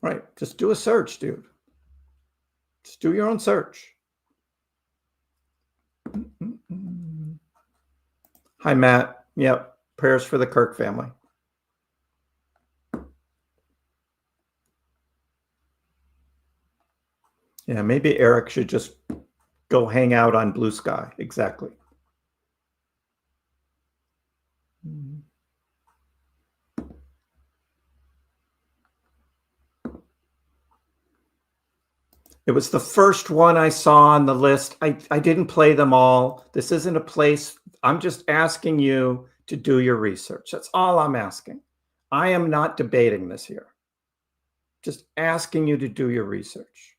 Right. Just do a search, dude. Just do your own search. Hi, Matt. Yep. Prayers for the Kirk family. Yeah, maybe Eric should just go hang out on Blue Sky. Exactly. It was the first one I saw on the list. I didn't play them all. This isn't a place. I'm just asking you to do your research. That's all I'm asking. I am not debating this here. Just asking you to do your research.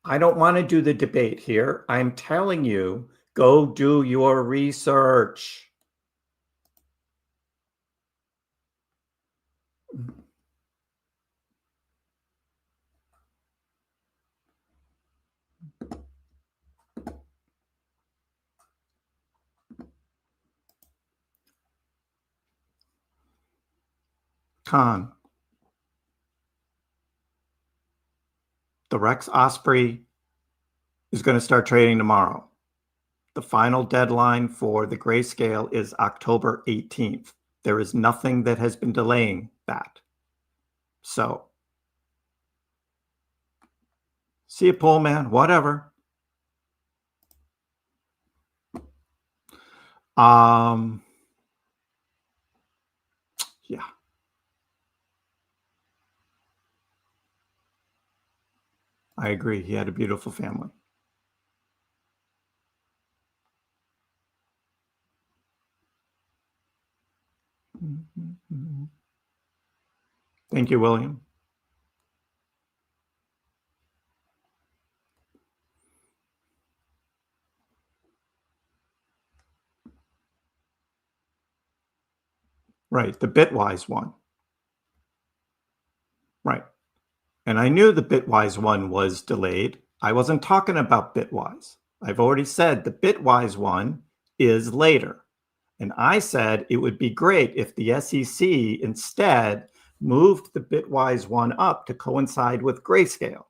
I don't want to do the debate here. I'm telling you, go do your research. Con. The Rex Osprey is going to start trading tomorrow. The final deadline for the grayscale is October 18th. There is nothing that has been delaying that. So, see you, Pull Man, whatever. Yeah. I agree. He had a beautiful family. Thank you, William. Right, the Bitwise one. Right. And I knew the Bitwise one was delayed. I wasn't talking about Bitwise. I've already said the Bitwise one is later. And I said it would be great if the SEC instead moved the Bitwise one up to coincide with Grayscale.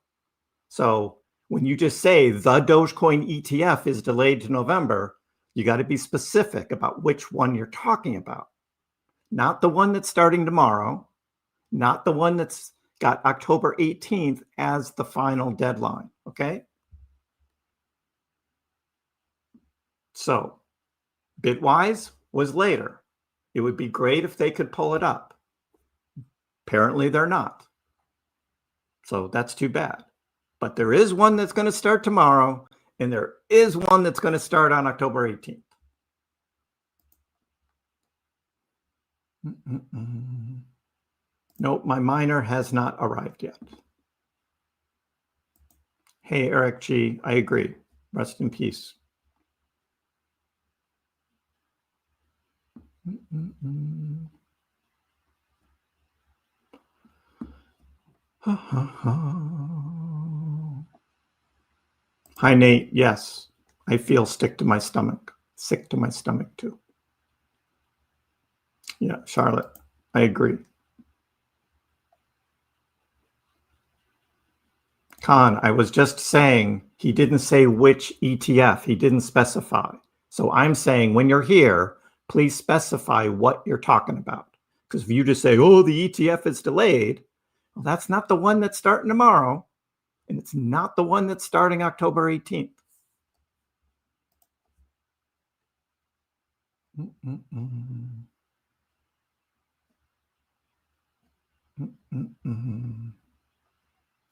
So when you just say the Dogecoin ETF is delayed to November, you got to be specific about which one you're talking about. Not the one that's starting tomorrow, not the one that's got October 18th as the final deadline, okay? So Bitwise was later. It would be great if they could pull it up. Apparently they're not. So that's too bad. But there is one that's going to start tomorrow, and there is one that's going to start on October 18th. Nope, my miner has not arrived yet. Hey, Eric G, I agree. Rest in peace. Hi, Nate. Yes, I feel sick to my stomach too. Yeah, Charlotte, I agree. Khan, I was just saying he didn't say which ETF. He didn't specify. So I'm saying when you're here, please specify what you're talking about. Because if you just say, oh, the ETF is delayed, well, that's not the one that's starting tomorrow. And it's not the one that's starting October 18th.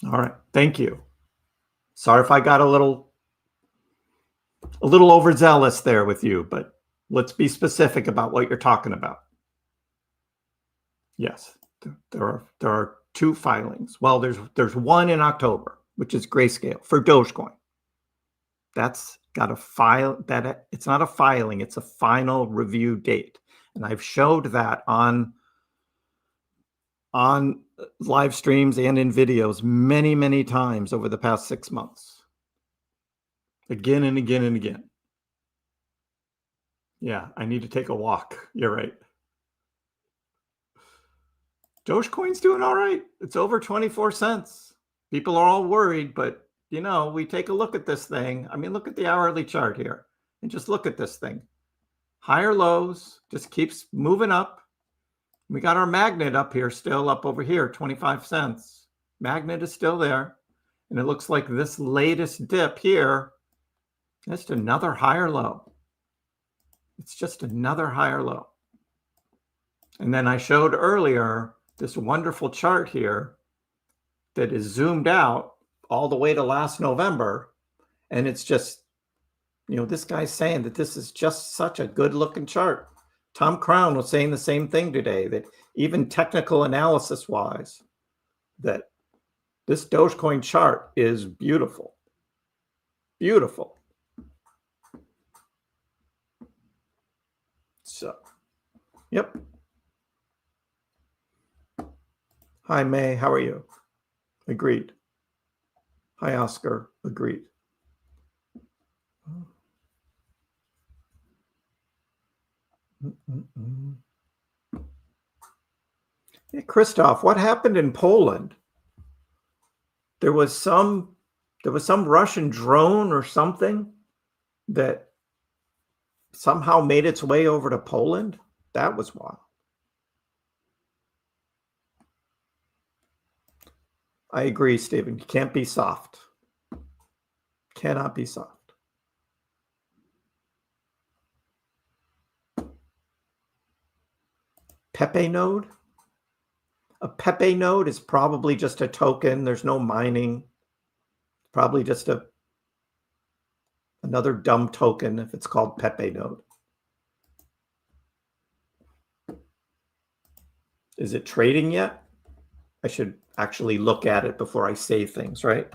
All right. Thank you. Sorry if I got a little overzealous there with you, but let's be specific about what you're talking about. Yes, there are two filings. Well, there's one in October, which is Grayscale for Dogecoin. That's got a file that it's not a filing, it's a final review date. And I've showed that on live streams and in videos many, many times over the past 6 months. Again and again and again. Yeah, I need to take a walk. You're right. Dogecoin's doing all right. It's over 24 cents. People are all worried, but you know, we take a look at this thing. I mean, look at the hourly chart here and just look at this thing. Higher lows, just keeps moving up. We got our magnet up here, still up over here, 25 cents. Magnet is still there. And it looks like this latest dip here, just another higher low. It's just another higher low. And then I showed earlier this wonderful chart here that is zoomed out all the way to last November. And it's just, you know, this guy's saying that this is just such a good looking chart. Tom Crown was saying the same thing today, that even technical analysis wise, that this Dogecoin chart is beautiful. Beautiful. So, yep. Hi, May. How are you? Agreed. Hi, Oscar. Agreed. Hey, Christoph, what happened in Poland? There was some Russian drone or something that somehow made its way over to Poland. That was wild. I agree, Stephen. You can't be soft. Cannot be soft. Pepe node. A Pepe node is probably just a token. There's no mining. Probably just another dumb token if it's called Pepe node. Is it trading yet? I should actually look at it before I say things, right?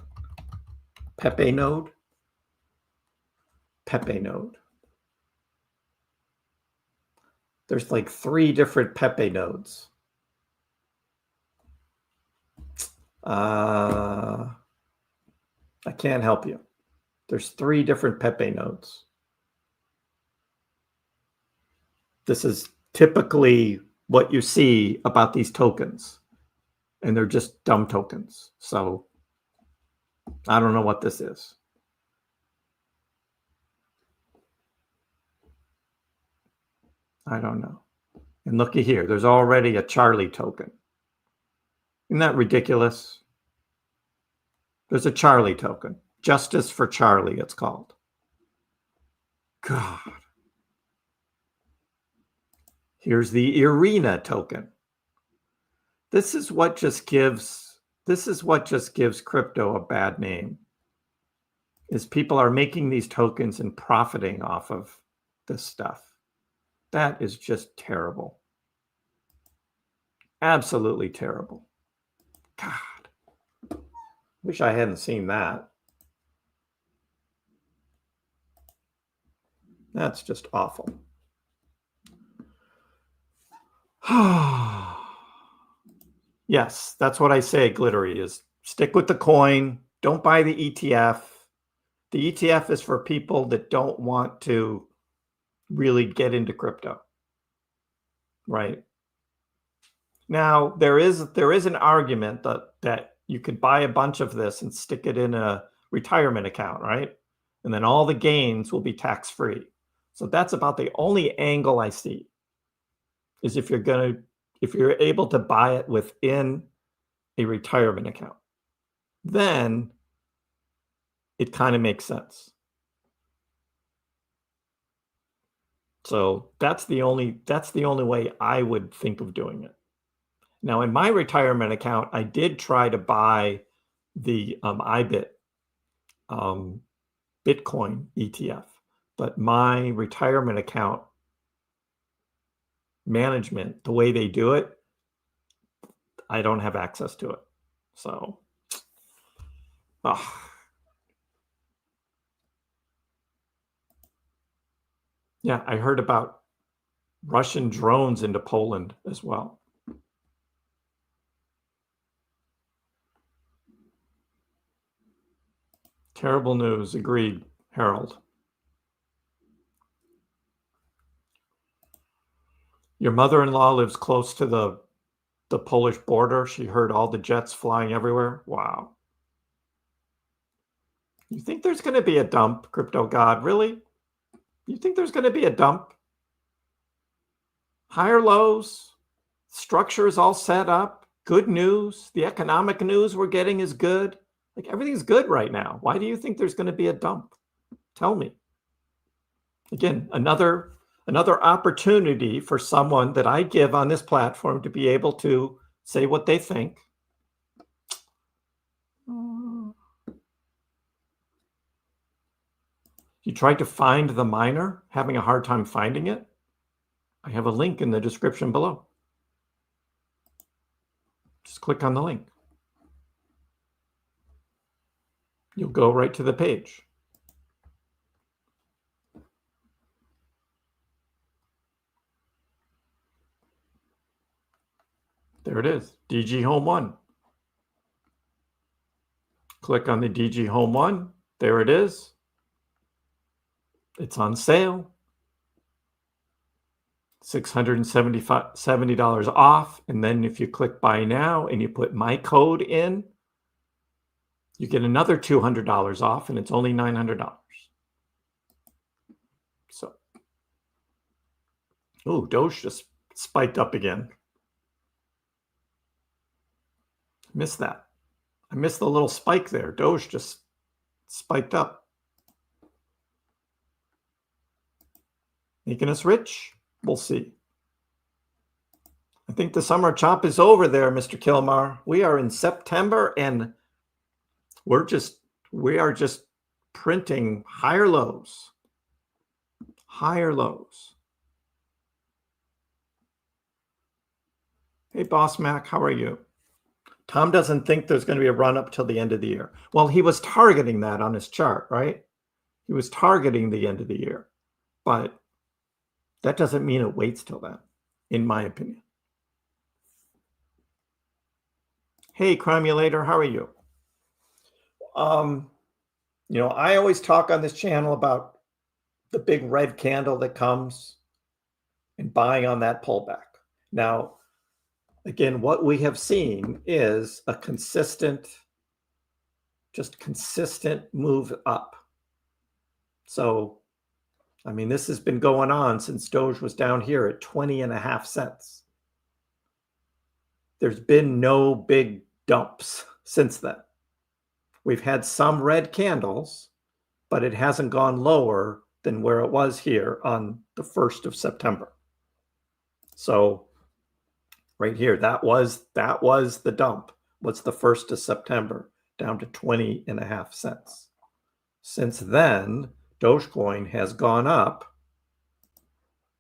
Pepe node. Pepe node. There's like 3 different Pepe nodes. I can't help you. There's 3 different Pepe nodes. This is typically what you see about these tokens, and they're just dumb tokens. So I don't know what this is. I don't know. And looky here, there's already a Charlie token. Isn't that ridiculous? There's a Charlie token. Justice for Charlie, it's called. God. Here's the Arena token. This is what just gives crypto a bad name. Is people are making these tokens and profiting off of this stuff. That is just terrible. Absolutely terrible. God. Wish I hadn't seen that. That's just awful. Yes, that's what I say, Glittery, is stick with the coin. Don't buy the ETF. The ETF is for people that don't want to really get into crypto. Right? Now, there is an argument that you could buy a bunch of this and stick it in a retirement account, right? And then all the gains will be tax-free. So that's about the only angle I see, is if you're able to buy it within a retirement account, then it kind of makes sense. So that's the only way I would think of doing it. Now, in my retirement account, I did try to buy the IBIT Bitcoin ETF, but my retirement account management, the way they do it, I don't have access to it. So, yeah, I heard about Russian drones into Poland as well. Terrible news. Agreed, Harold. Your mother-in-law lives close to the Polish border. She heard all the jets flying everywhere. Wow. You think there's going to be a dump, Crypto God? Really? You think there's going to be a dump? Higher lows, structure is all set up, good news. The economic news we're getting is good. Like, everything's good right now. Why do you think there's going to be a dump? Tell me. Again, another opportunity for someone that I give on this platform to be able to say what they think. You tried to find the miner, having a hard time finding it? I have a link in the description below. Just click on the link. You'll go right to the page. There it is, DG Home 1. Click on the DG Home 1. There it is. It's on sale. $670 off. And then if you click buy now and you put my code in, you get another $200 off, and it's only $900. So, oh, Doge just spiked up again. Missed that. I missed the little spike there. Doge just spiked up. Making us rich? We'll see. I think the summer chop is over there, Mr. Kilmar. We are in September and we are just printing higher lows. Higher lows. Hey, Boss Mac, how are you? Tom doesn't think there's going to be a run up till the end of the year. Well, he was targeting that on his chart, right? He was targeting the end of the year, but that doesn't mean it waits till then, in my opinion. Hey, Crimulator, how are you? I always talk on this channel about the big red candle that comes and buying on that pullback. Now, again, what we have seen is a consistent move up. So, I mean, this has been going on since Doge was down here at 20.5 cents. There's been no big dumps since then. We've had some red candles, but it hasn't gone lower than where it was here on the 1st of September. So right here, that was the dump. What's the 1st of September? Down to 20.5 cents. Since then, Dogecoin has gone up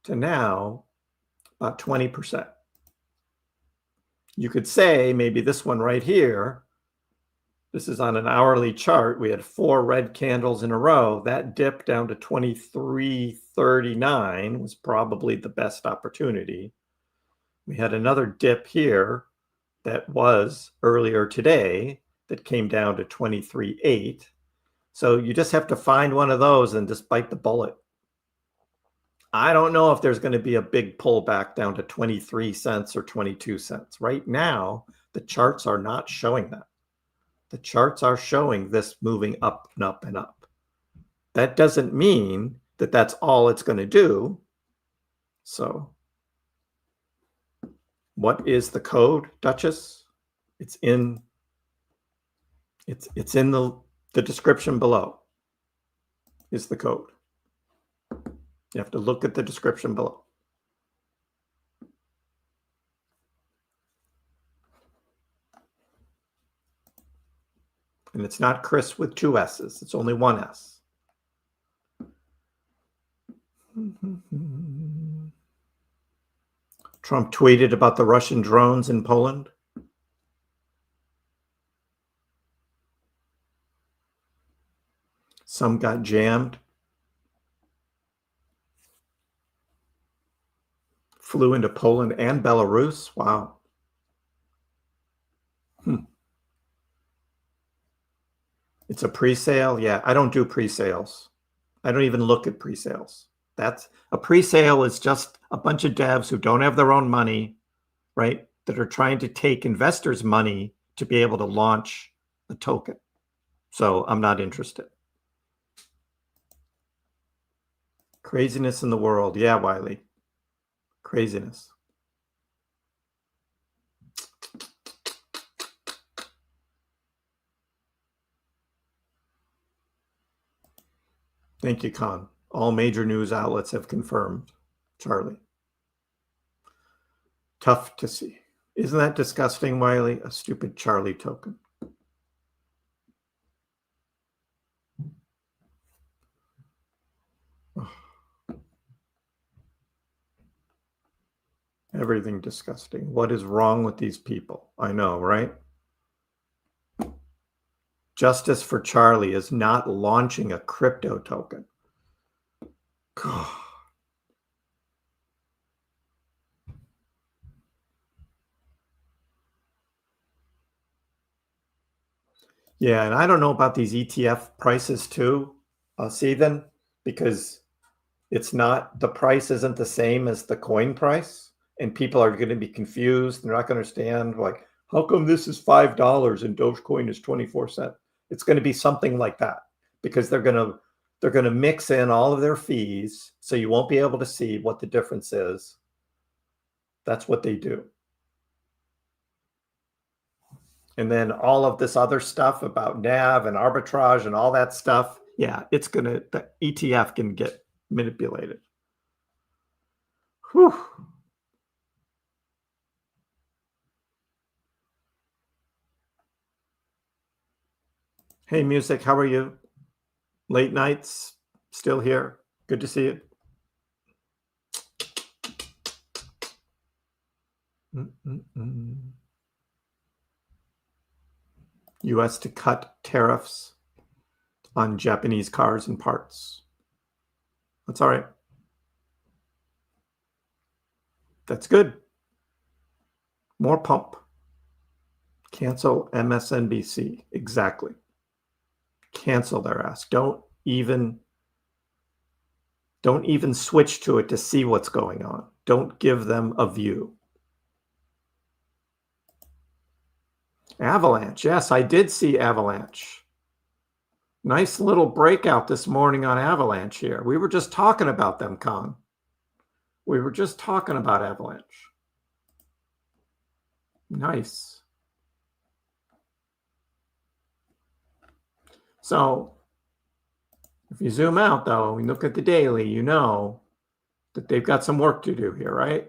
to now about 20%. You could say maybe this one right here, this is on an hourly chart. We had 4 red candles in a row. That dip down to 23.39 was probably the best opportunity. We had another dip here that was earlier today that came down to 23.8. So you just have to find one of those and just bite the bullet. I don't know if there's going to be a big pullback down to 23 cents or 22 cents. Right now, the charts are not showing that. The charts are showing this moving up and up and up. That doesn't mean that that's all it's going to do. So what is the code, Duchess? It's in the description below is the code. You have to look at the description below. And it's not Kriss with 2 S's. It's only 1 S. Trump tweeted about the Russian drones in Poland. Some got jammed. Flew into Poland and Belarus. Wow. It's a pre-sale. Yeah, I don't do pre-sales. I don't even look at pre-sales. That's a pre-sale is just a bunch of devs who don't have their own money, right? That are trying to take investors' money to be able to launch a token. So I'm not interested. Craziness in the world. Yeah, Wiley. Craziness. Thank you, Khan. All major news outlets have confirmed. Charlie. Tough to see. Isn't that disgusting, Wiley? A stupid Charlie token. Everything disgusting. What is wrong with these people? I know, right? Justice for Charlie is not launching a crypto token. Yeah, and I don't know about these ETF prices too, Steven, because it's not, the price isn't the same as the coin price, and people are going to be confused. They're not going to understand, like, how come this is $5 and Dogecoin is 24 cents? It's going to be something like that, because they're going to mix in all of their fees, so you won't be able to see what the difference is. That's what they do. And then all of this other stuff about NAV and arbitrage and all that stuff, yeah, it's going to, the ETF can get manipulated. Whew. Hey, Music, how are you? Late nights, still here. Good to see you. U.S. to cut tariffs on Japanese cars and parts. That's all right. That's good. More pump. Cancel MSNBC. Exactly. Cancel their ass. Don't even switch to it to see what's going on. Don't give them a view. Avalanche. Yes, I did see Avalanche. Nice little breakout this morning on Avalanche here. We were just talking about them, Con. We were just talking about Avalanche. Nice. So if you zoom out, though, and look at the daily, you know that they've got some work to do here, right?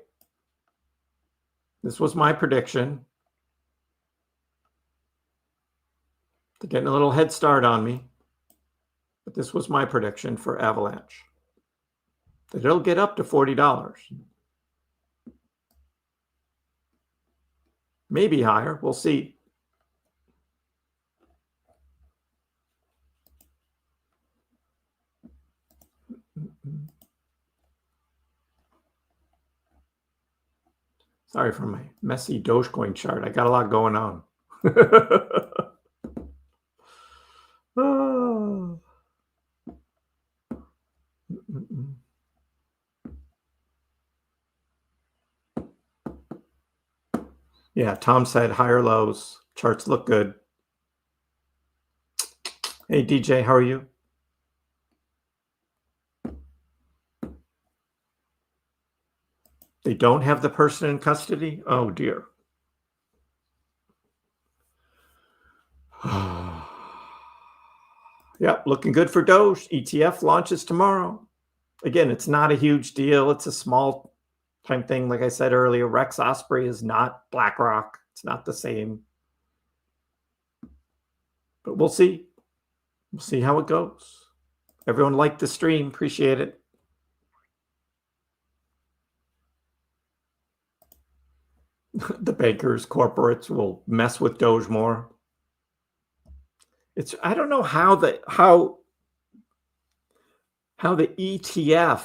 This was my prediction. They're getting a little head start on me. But this was my prediction for Avalanche. That it'll get up to $40. Maybe higher. We'll see. Sorry for my messy Dogecoin chart. I got a lot going on. Oh. Yeah, Tom said higher lows. Charts look good. Hey, DJ, how are you? They don't have the person in custody? Oh, dear. Yeah, looking good for Doge. ETF launches tomorrow. Again, it's not a huge deal. It's a small time thing. Like I said earlier, Rex Osprey is not BlackRock. It's not the same. But we'll see. We'll see how it goes. Everyone liked the stream. Appreciate it. The bankers, corporates will mess with Doge more. I don't know how the ETF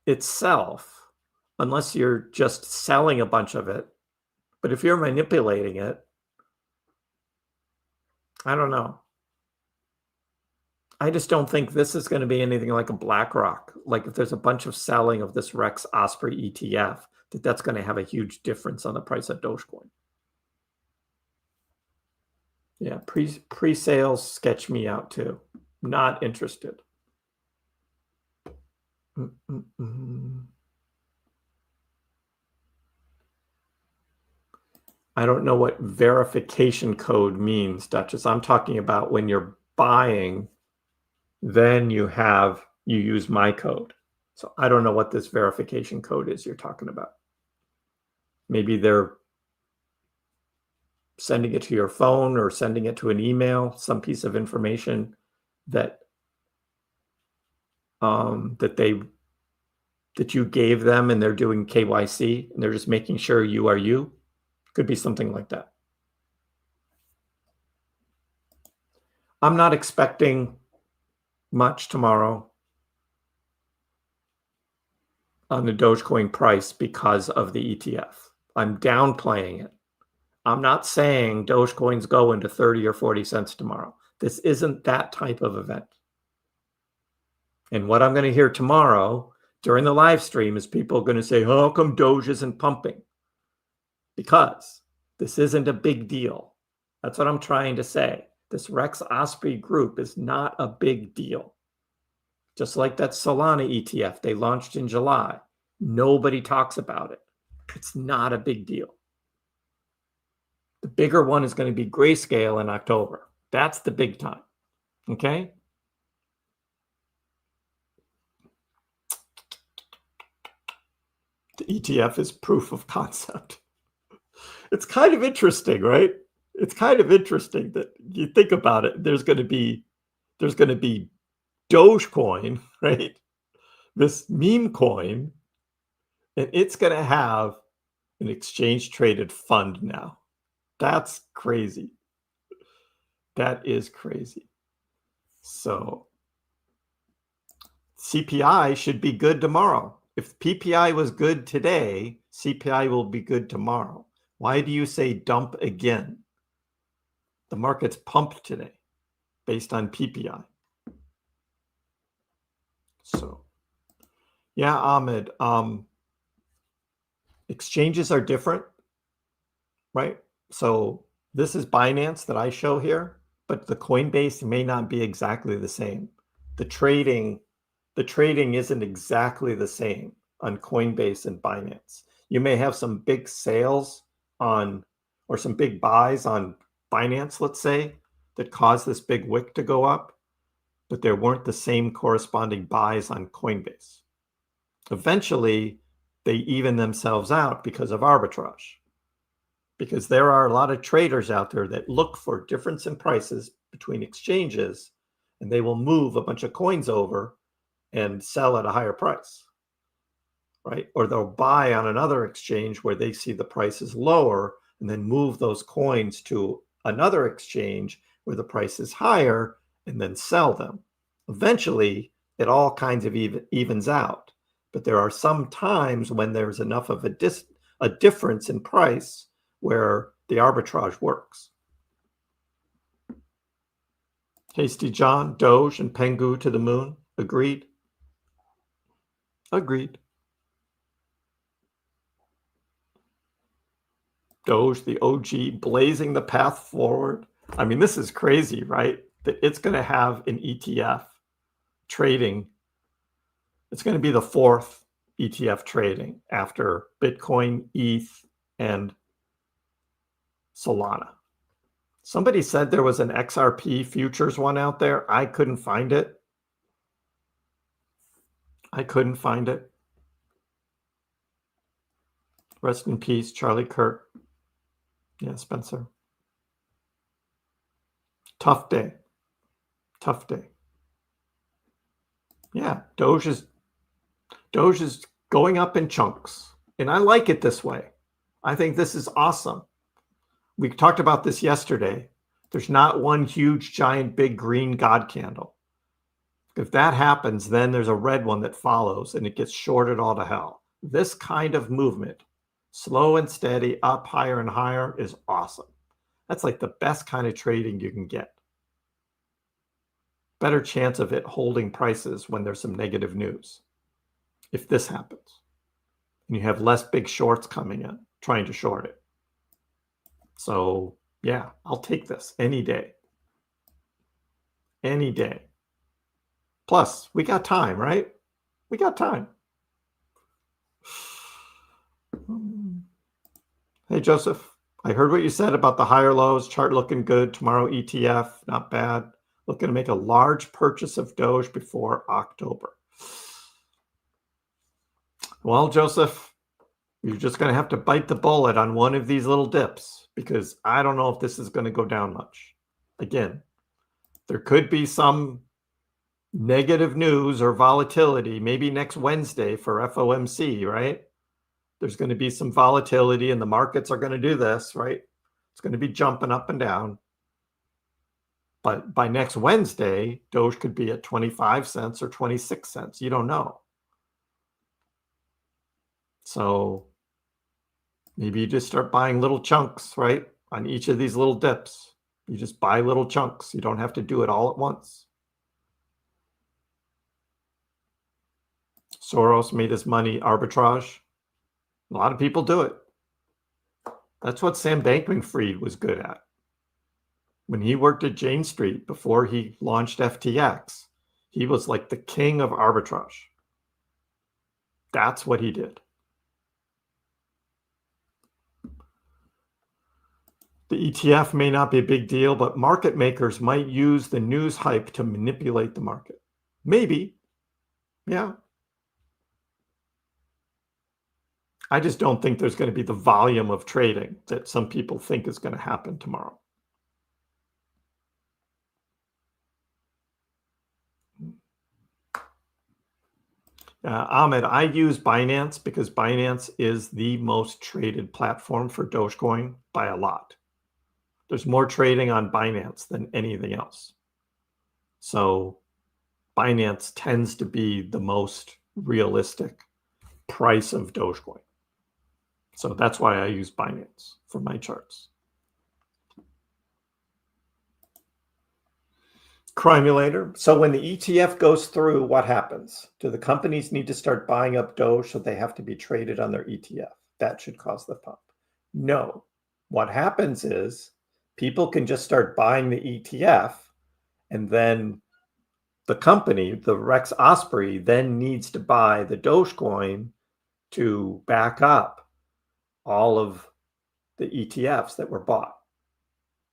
itself, unless you're just selling a bunch of it, but if you're manipulating it, I don't know. I just don't think this is going to be anything like a BlackRock. Like if there's a bunch of selling of this Rex Osprey ETF, that's going to have a huge difference on the price of Dogecoin. Yeah, pre-sales sketch me out too. Not interested. I don't know what verification code means, Duchess. I'm talking about when you're buying, then you use my code. So I don't know what this verification code is you're talking about. Maybe they're sending it to your phone or sending it to an email, some piece of information that that you gave them, and they're doing KYC and they're just making sure you are you. Could be something like that. I'm not expecting much tomorrow on the Dogecoin price because of the ETF. I'm downplaying it. I'm not saying Dogecoins go into 30 or 40 cents tomorrow. This isn't that type of event. And what I'm going to hear tomorrow during the live stream is people going to say, how come Doge isn't pumping? Because this isn't a big deal. That's what I'm trying to say. This Rex Osprey group is not a big deal. Just like that Solana ETF they launched in July. Nobody talks about it. It's not a big deal. The bigger one is going to be Grayscale in October. That's the big time. Okay? The ETF is proof of concept. It's kind of interesting, right? it's kind of interesting that you think about it. There's going to be Dogecoin, right? This meme coin, and it's going to have an exchange traded fund now. That's crazy. That is crazy. So CPI should be good tomorrow. If PPI was good today, CPI will be good tomorrow. Why do you say dump again? The market's pumped today based on PPI. So, yeah, Ahmed, exchanges are different, right? So this is Binance that I show here, but the Coinbase may not be exactly the same. The trading isn't exactly the same on Coinbase and Binance. You may have some big sales on, or some big buys on Binance, let's say, that caused this big wick to go up, but there weren't the same corresponding buys on Coinbase. Eventually, they even themselves out because of arbitrage. Because there are a lot of traders out there that look for difference in prices between exchanges, and they will move a bunch of coins over and sell at a higher price, right? Or they'll buy on another exchange where they see the price is lower and then move those coins to another exchange where the price is higher and then sell them. Eventually, it all kinds of evens out. But there are some times when there's enough of a difference in price where the arbitrage works. Hasty John, Doge, and Pengu to the moon. Agreed? Agreed. Doge, the OG, blazing the path forward. I mean, this is crazy, right? That it's going to have an ETF trading. It's going to be the fourth ETF trading after Bitcoin, ETH, and Solana. Somebody said there was an XRP futures one out there. I couldn't find it. Rest in peace, Charlie Kirk. Yeah, Spencer. Tough day. Yeah, Doge is going up in chunks. And I like it this way. I think this is awesome. We talked about this yesterday. There's not one huge, giant, big green God candle. If that happens, then there's a red one that follows and it gets shorted all to hell. This kind of movement, slow and steady, up higher and higher, is awesome. That's like the best kind of trading you can get. Better chance of it holding prices when there's some negative news. If this happens, and you have less big shorts coming in, trying to short it. So yeah, I'll take this any day. Any day. Plus, we got time, right? We got time. Hey, Joseph, I heard what you said about the higher lows. Chart looking good. Tomorrow ETF, not bad. Looking to make a large purchase of Doge before October. Well, Joseph, you're just going to have to bite the bullet on one of these little dips because I don't know if this is going to go down much. Again, there could be some negative news or volatility, maybe next Wednesday for FOMC, right? There's going to be some volatility and the markets are going to do this, right? It's going to be jumping up and down. But by next Wednesday, Doge could be at 25 cents or 26 cents. You don't know. So maybe you just start buying little chunks, right? On each of these little dips. You just buy little chunks. You don't have to do it all at once. Soros made his money arbitrage. A lot of people do it. That's what Sam Bankman-Fried was good at. When he worked at Jane Street before he launched FTX, he was like the king of arbitrage. That's what he did. The ETF may not be a big deal, but market makers might use the news hype to manipulate the market. Maybe. Yeah. I just don't think there's going to be the volume of trading that some people think is going to happen tomorrow. Ahmed, I use Binance because Binance is the most traded platform for Dogecoin by a lot. There's more trading on Binance than anything else. So Binance tends to be the most realistic price of Dogecoin. So that's why I use Binance for my charts. Crimulator. So when the ETF goes through, what happens? Do the companies need to start buying up Doge so they have to be traded on their ETF? That should cause the pump. No. What happens is people can just start buying the ETF, and then the company, the Rex Osprey, then needs to buy the Dogecoin to back up all of the ETFs that were bought,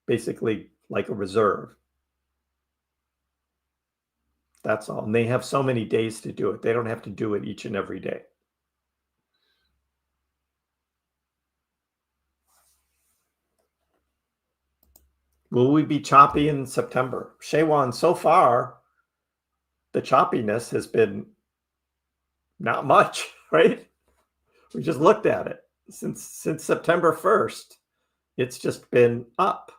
basically like a reserve. That's all. And they have so many days to do it. They don't have to do it each and every day. Will we be choppy in September? Shaywan, so far, the choppiness has been not much, right? We just looked at it. Since September 1st, it's just been up.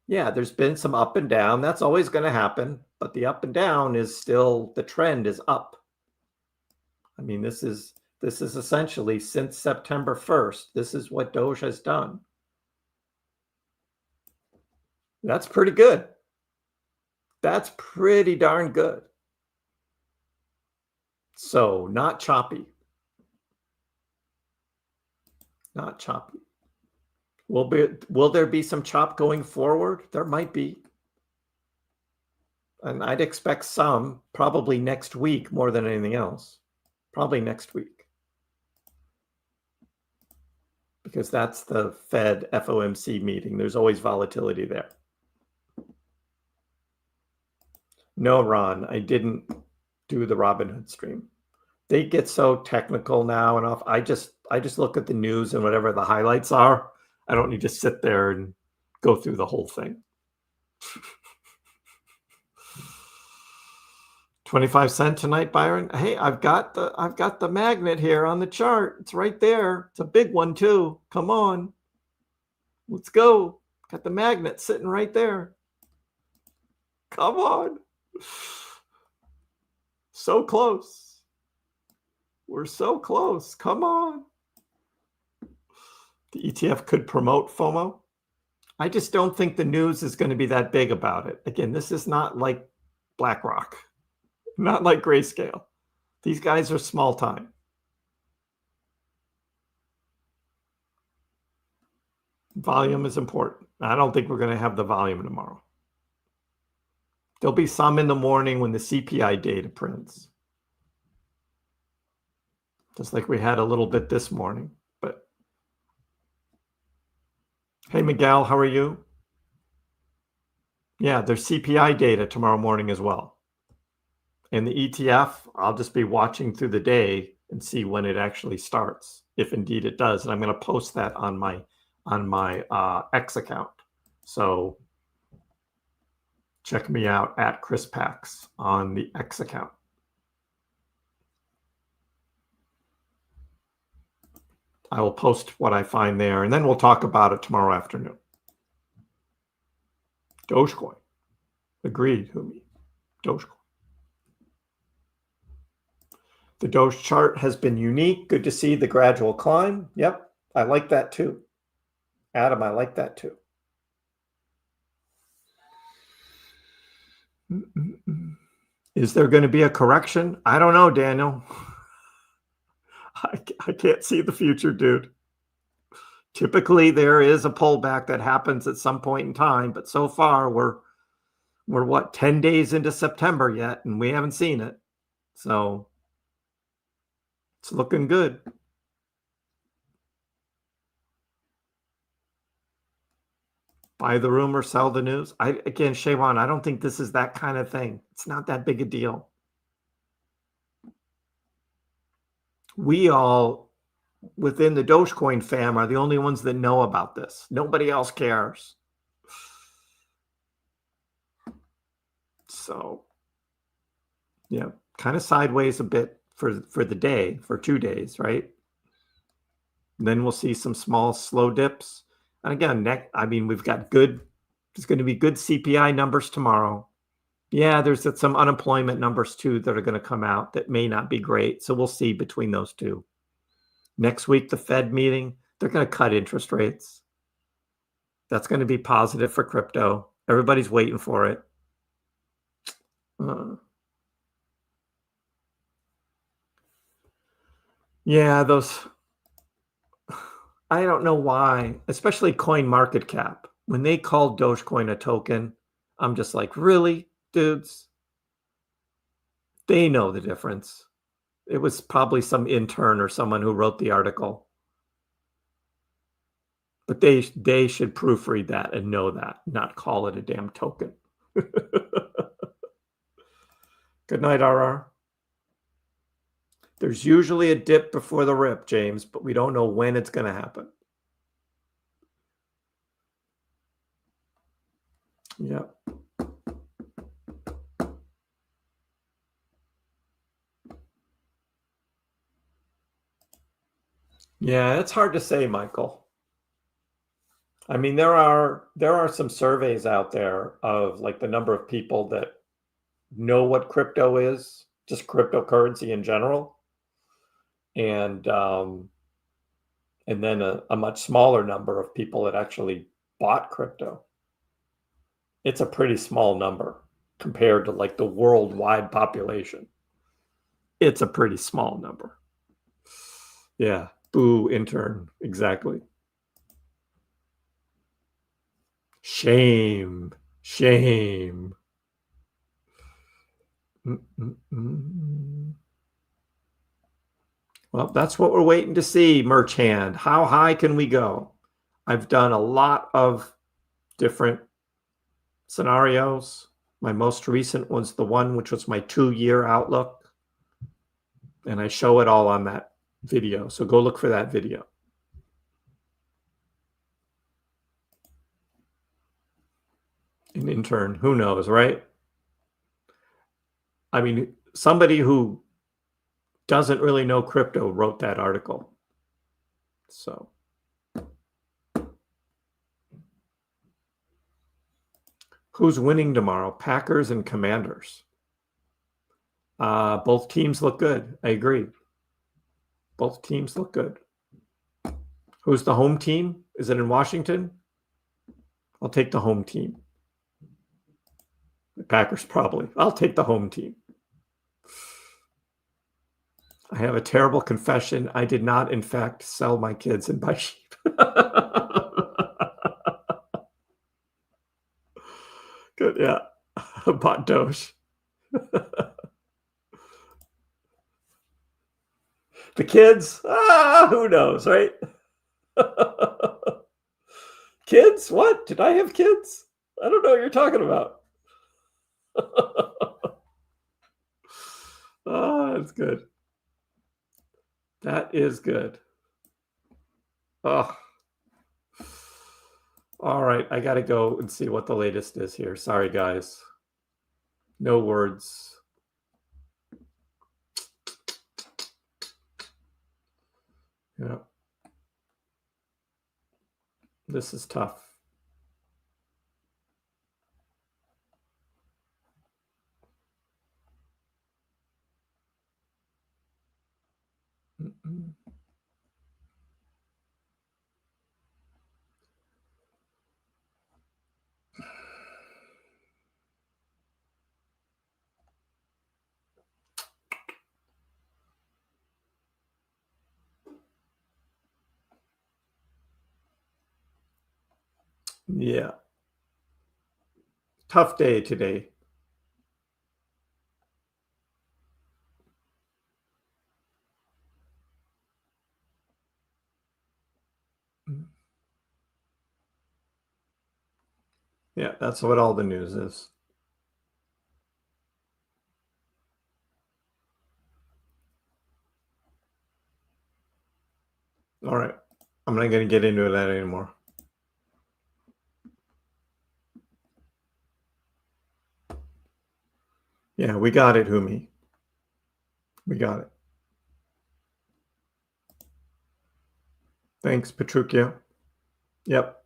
Yeah, there's been some up and down. That's always going to happen. But the up and down is still, the trend is up. I mean, this is essentially since September 1st, this is what Doge has done. That's pretty good. That's pretty darn good. So not choppy. Not choppy. Will there be some chop going forward? There might be. And I'd expect some probably next week more than anything else. Probably next week. Because that's the Fed FOMC meeting. There's always volatility there. No, Ron, I didn't do the Robinhood stream. They get so technical now and off. I just look at the news and whatever the highlights are. I don't need to sit there and go through the whole thing. 25 cents tonight, Byron. Hey, I've got the magnet here on the chart. It's right there. It's a big one too. Come on. Let's go. Got the magnet sitting right there. Come on. So close. We're so close. Come on. The ETF could promote FOMO. I just don't think the news is going to be that big about it. Again, this is not like BlackRock, not like Grayscale. These guys are small time. Volume is important. I don't think we're going to have the volume tomorrow. There'll be some in the morning when the CPI data prints. Just like we had a little bit this morning. But hey, Miguel, how are you? Yeah, there's CPI data tomorrow morning as well. And the ETF, I'll just be watching through the day and see when it actually starts, if indeed it does. And I'm going to post that on my X account. So check me out at KrissPax on the X account. I will post what I find there, and then we'll talk about it tomorrow afternoon. Dogecoin. Agreed, Humi. Dogecoin. The Doge chart has been unique. Good to see the gradual climb. Yep, I like that too. Adam, I like that too. Is there going to be a correction? I don't know, Daniel. I can't see the future, dude. Typically, there is a pullback that happens at some point in time, but so far we're what, 10 days into September yet, and we haven't seen it. So it's looking good. Buy the rumor, sell the news. Again, Shaywan, I don't think this is that kind of thing. It's not that big a deal. We all, within the Dogecoin fam, are the only ones that know about this. Nobody else cares. So, yeah, kind of sideways a bit for the day, for 2 days, right? And then we'll see some small, slow dips. And again, we've got there's going to be good CPI numbers tomorrow. Yeah, there's some unemployment numbers too that are going to come out that may not be great. So we'll see between those two. Next week, the Fed meeting, they're going to cut interest rates. That's going to be positive for crypto. Everybody's waiting for it. Yeah, I don't know why, especially CoinMarketCap. When they called Dogecoin a token, I'm just like, really, dudes? They know the difference. It was probably some intern or someone who wrote the article. But they should proofread that and know that, not call it a damn token. Good night, RR. There's usually a dip before the rip, James, but we don't know when it's going to happen. Yep. Yeah, it's hard to say, Michael. I mean, there are some surveys out there of like the number of people that know what crypto is, just cryptocurrency in general, and then a much smaller number of people that actually bought crypto. It's a pretty small number compared to like the worldwide population. It's a pretty small number. Yeah, boo, intern, exactly. Shame. Well, that's what we're waiting to see, Merch Hand. How high can we go? I've done a lot of different scenarios. My most recent was the one which was my 2-year outlook. And I show it all on that video. So go look for that video. An intern, who knows, right? I mean, somebody who doesn't really know crypto wrote that article. So who's winning tomorrow? Packers and Commanders. Both teams look good. I agree. Both teams look good. Who's the home team? Is it in Washington? I'll take the home team. The Packers probably. I'll take the home team. I have a terrible confession. I did not, in fact, sell my kids and buy sheep. Good, yeah. I bought Doge. The kids? Who knows, right? Kids? What? Did I have kids? I don't know what you're talking about. That's good. That is good. Oh. All right, I got to go and see what the latest is here. Sorry, guys. No words. Yeah. This is tough. Yeah. Tough day today. Yeah, that's what all the news is. All right. I'm not going to get into that anymore. Yeah, we got it, Humi. We got it. Thanks, Petruchio. Yep.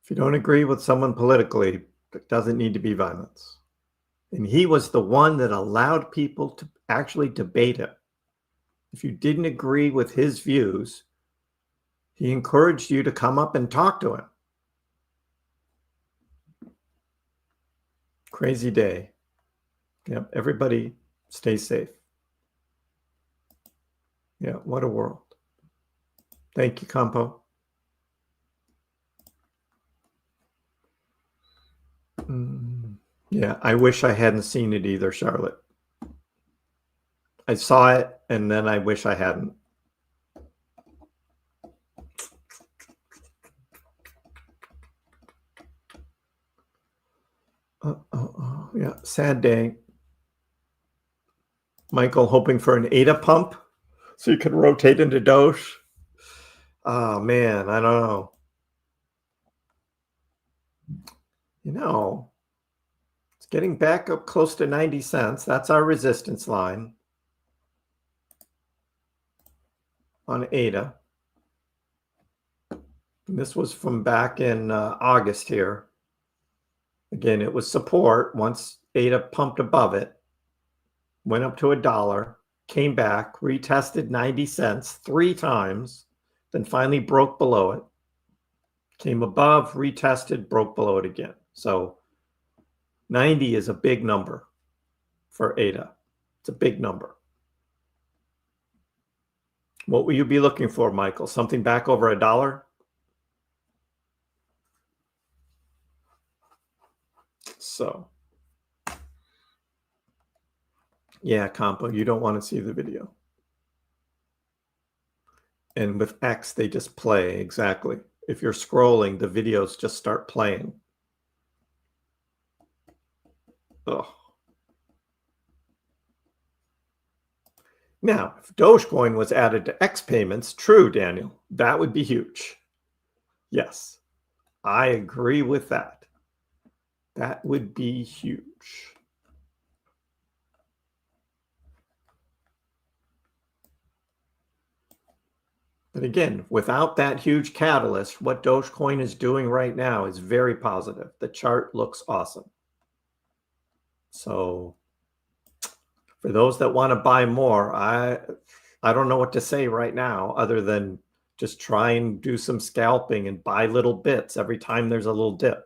If you don't agree with someone politically, it doesn't need to be violence. And he was the one that allowed people to actually debate him. If you didn't agree with his views, he encouraged you to come up and talk to him. Crazy day. Yep, everybody stay safe. Yeah, what a world. Thank you, Campo. Yeah, I wish I hadn't seen it either, Charlotte. I saw it, and then I wish I hadn't. Yeah, sad day. Michael hoping for an ADA pump so you could rotate into Doge. Oh, man, I don't know. You know, it's getting back up close to 90 cents. That's our resistance line on ADA. And this was from back in August here. Again, it was support. Once ADA pumped above it, went up to $1, came back, retested 90 cents 3 times, then finally broke below it. Came above, retested, broke below it again. So 90 is a big number for ADA. It's a big number. What will you be looking for, Michael? Something back over $1? So, yeah, Campo, you don't want to see the video. And with X, they just play, exactly. If you're scrolling, the videos just start playing. Ugh. Now, if Dogecoin was added to X payments, true, Daniel, that would be huge. Yes, I agree with that. That would be huge. But again, without that huge catalyst, what Dogecoin is doing right now is very positive. The chart looks awesome. So for those that want to buy more, I don't know what to say right now other than just try and do some scalping and buy little bits every time there's a little dip.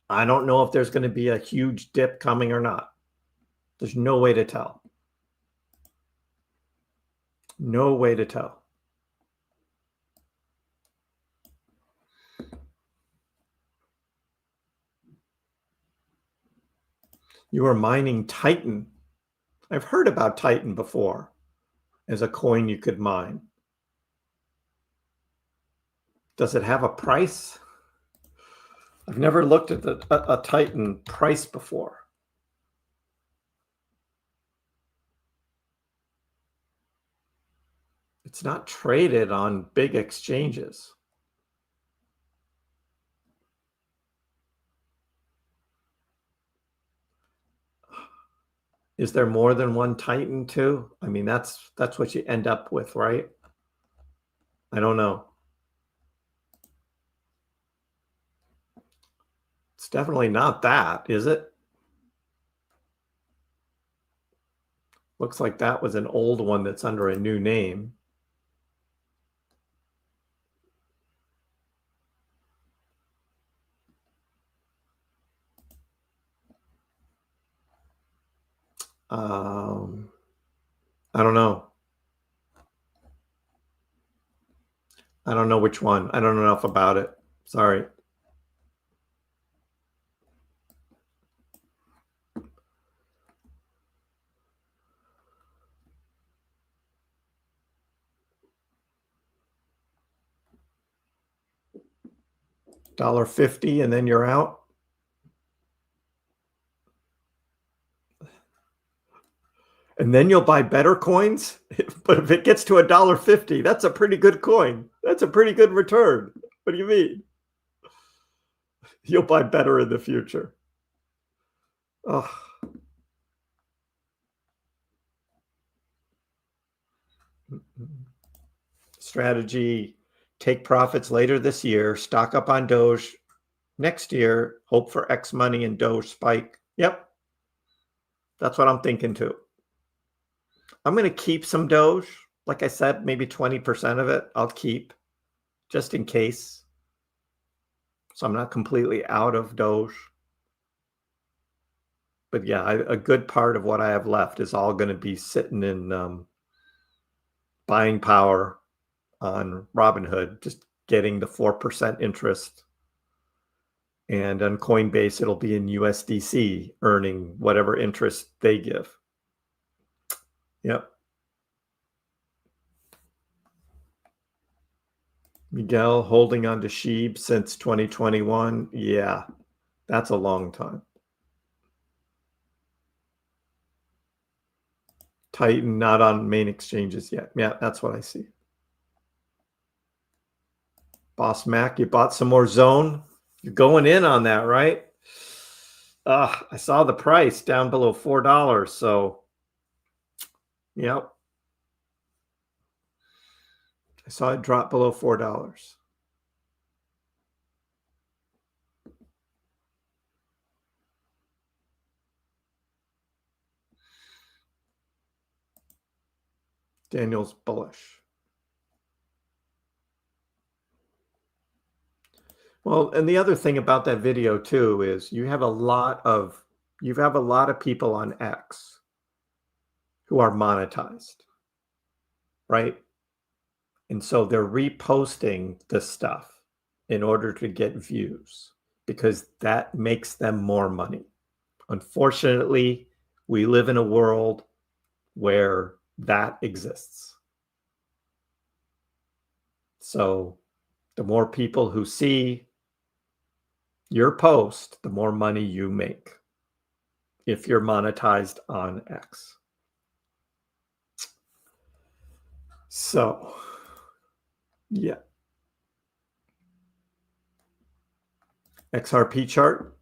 I don't know if there's going to be a huge dip coming or not. There's no way to tell. No way to tell. You are mining Titan. I've heard about Titan before as a coin you could mine. Does it have a price? I've never looked at a Titan price before. It's not traded on big exchanges. Is there more than one Titan too? I mean, that's what you end up with, right? I don't know. It's definitely not that, is it? Looks like that was an old one that's under a new name. I don't know. I don't know which one. I don't know enough about it. Sorry. $1.50 and then you're out. And then you'll buy better coins. But if it gets to $1.50, that's a pretty good coin. That's a pretty good return. What do you mean? You'll buy better in the future. Oh. Strategy, take profits later this year, stock up on Doge next year, hope for X money and Doge spike. Yep. That's what I'm thinking too. I'm going to keep some Doge. Like I said, maybe 20% of it I'll keep just in case. So I'm not completely out of Doge. But yeah, a good part of what I have left is all going to be sitting in buying power on Robinhood, just getting the 4% interest. And on Coinbase, it'll be in USDC, earning whatever interest they give. Yep. Miguel holding on to Sheeb since 2021. Yeah, that's a long time. Titan not on main exchanges yet. Yeah, that's what I see. Boss Mac, you bought some more Zone. You're going in on that, right? I saw the price down below $4. So, yep. I saw it drop below $4. Daniel's bullish. Well, and the other thing about that video too is you have a lot of people on X who are monetized, right? And so they're reposting this stuff in order to get views because that makes them more money. Unfortunately, we live in a world where that exists. So the more people who see your post, the more money you make if you're monetized on X. So, yeah. XRP chart.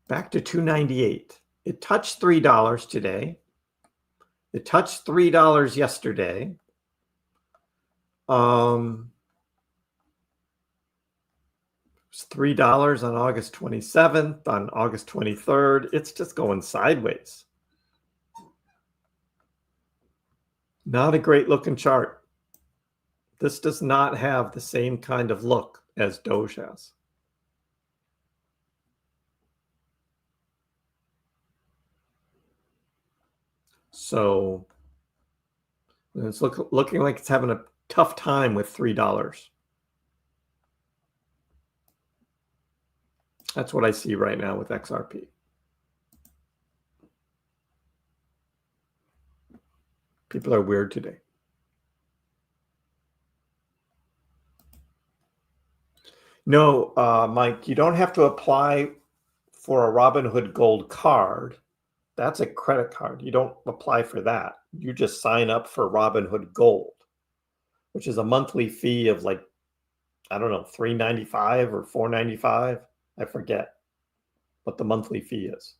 Back to 298. It touched $3 today. It touched $3 yesterday. It was $3 on August 27th, on August 23rd. It's just going sideways. Not a great looking chart. This does not have the same kind of look as Doge has. So it's looking like it's having a tough time with $3. That's what I see right now with XRP. People are weird today. No, Mike, you don't have to apply for a Robinhood Gold card. That's a credit card. You don't apply for that. You just sign up for Robinhood Gold, which is a monthly fee of like, I don't know, $3.95 or $4.95. I forget what the monthly fee is.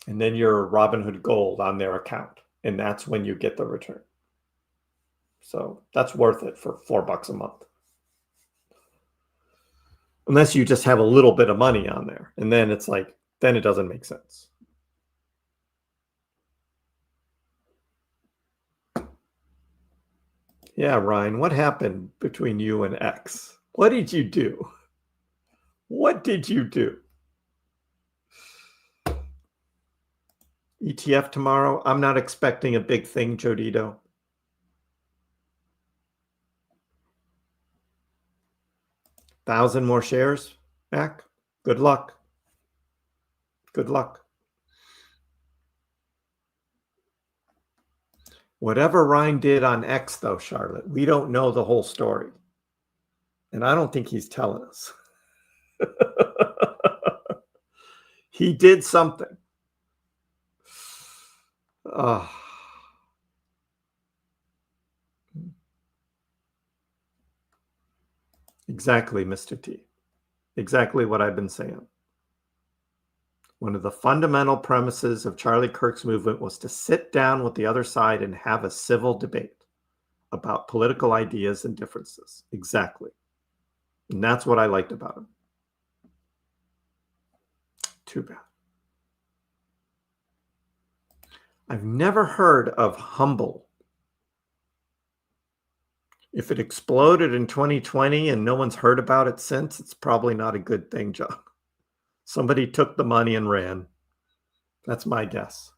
And then you're Robinhood Gold on their account. And that's when you get the return. So that's worth it for $4 a month. Unless you just have a little bit of money on there. And then it's like, then it doesn't make sense. Yeah, Ryan, what happened between you and X? What did you do? What did you do? ETF tomorrow? I'm not expecting a big thing, Jodito. $1,000 more shares, Mac? Good luck. Good luck. Whatever Ryan did on X, though, Charlotte, we don't know the whole story. And I don't think he's telling us. He did something. Exactly, Mr. T. Exactly what I've been saying. One of the fundamental premises of Charlie Kirk's movement was to sit down with the other side and have a civil debate about political ideas and differences. Exactly. And that's what I liked about him. Too bad. I've never heard of Humble. If it exploded in 2020 and no one's heard about it since, it's probably not a good thing, John. Somebody took the money and ran. That's my guess.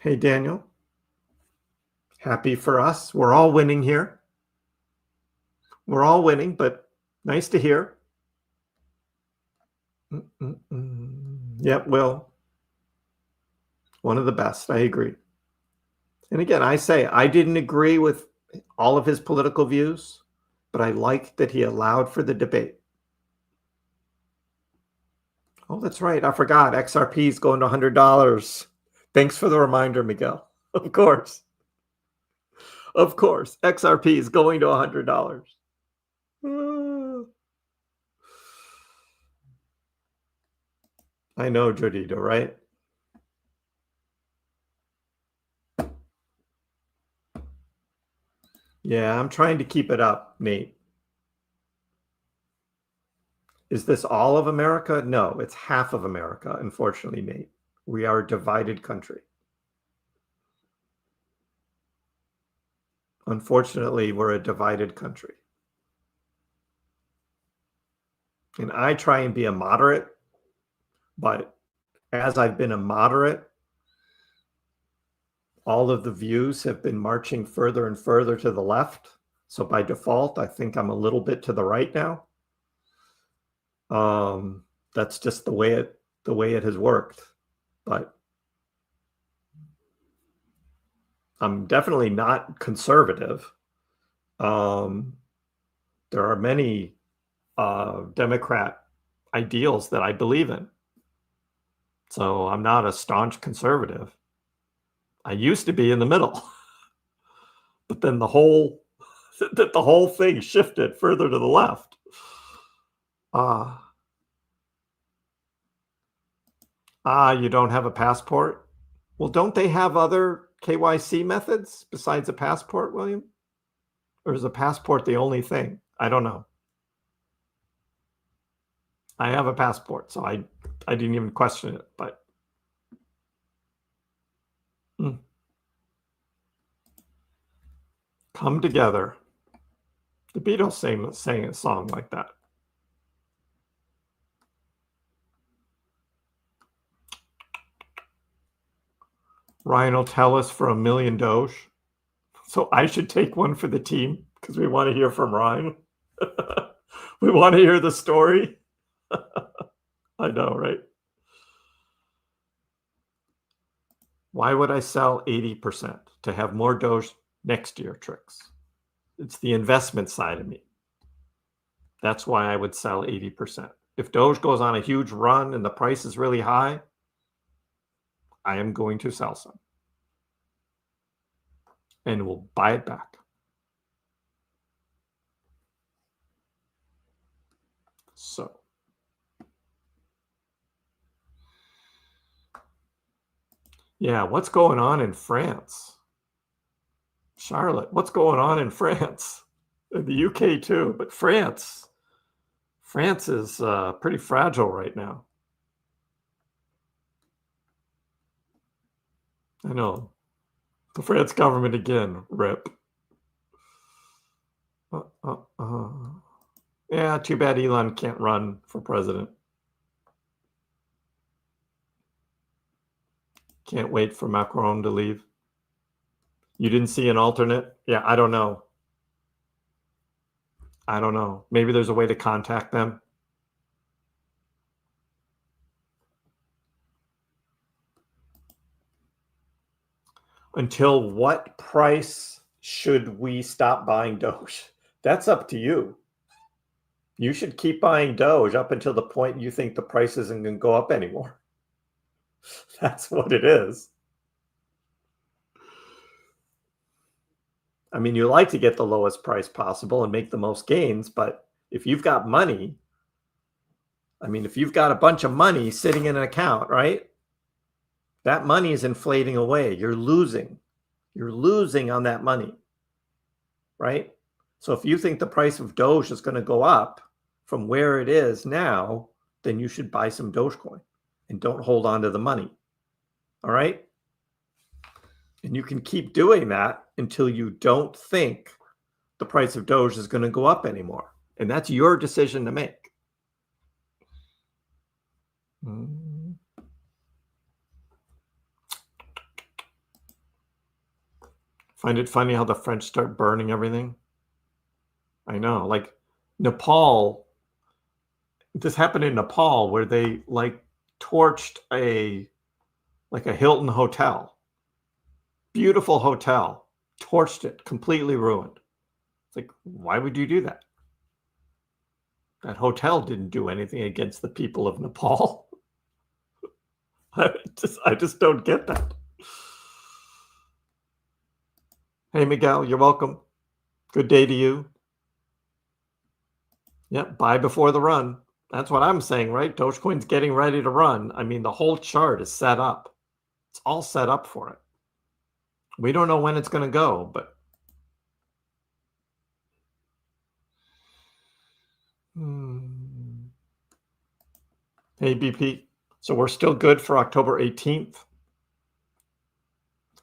Hey, Daniel. Happy for us. We're all winning here. We're all winning, but nice to hear. Yep, Will. One of the best. I agree. And again, I say I didn't agree with all of his political views, but I liked that he allowed for the debate. Oh, that's right. I forgot. XRP is going to $100. Thanks for the reminder, Miguel. Of course. Of course. XRP is going to $100. I know, Jodito, right? Yeah, I'm trying to keep it up, Nate. Is this all of America? No, it's half of America, unfortunately, Nate. We are a divided country. Unfortunately, we're a divided country. And I try and be a moderate, but as I've been a moderate, all of the views have been marching further and further to the left. So by default, I think I'm a little bit to the right now. That's just the way it has worked. But I'm definitely not conservative. There are many Democrat ideals that I believe in. So I'm not a staunch conservative. I used to be in the middle, but then the whole thing shifted further to the left. You don't have a passport? Well, don't they have other KYC methods besides a passport, William? Or is a passport the only thing? I don't know. I have a passport, so I didn't even question it, but come together. The Beatles sang a song like that. Ryan will tell us for $1 million Doge. So I should take one for the team because we want to hear from Ryan. We want to hear the story. I know, right? Why would I sell 80% to have more Doge next year, Tricks? It's the investment side of me. That's why I would sell 80%. If Doge goes on a huge run and the price is really high, I am going to sell some. And we'll buy it back. So. Yeah, what's going on in France? Charlotte, what's going on in France? In the UK too, but France is pretty fragile right now. I know. The France government again, rip. Yeah, too bad Elon can't run for president. Can't wait for Macron to leave. You didn't see an alternate? Yeah, I don't know. I don't know. Maybe there's a way to contact them. Until what price should we stop buying Doge? That's up to you. You should keep buying Doge up until the point you think the price isn't going to go up anymore. That's what it is. I mean, you like to get the lowest price possible and make the most gains, but if you've got money, I mean, if you've got a bunch of money sitting in an account, right? That money is inflating away. You're losing. You're losing on that money, right? So if you think the price of Doge is going to go up from where it is now, then you should buy some Dogecoin and don't hold on to the money. All right? And you can keep doing that until you don't think the price of Doge is going to go up anymore. And that's your decision to make. Find it funny how the French start burning everything? I know, like Nepal, this happened in Nepal where they like torched a Hilton hotel. Beautiful hotel, torched it, completely ruined. It's like, why would you do that? That hotel didn't do anything against the people of Nepal. I just don't get that. Hey, Miguel, you're welcome. Good day to you. Yep, buy before the run. That's what I'm saying, right? Dogecoin's getting ready to run. I mean, the whole chart is set up. It's all set up for it. We don't know when it's going to go, but Hey, BP. So we're still good for October 18th.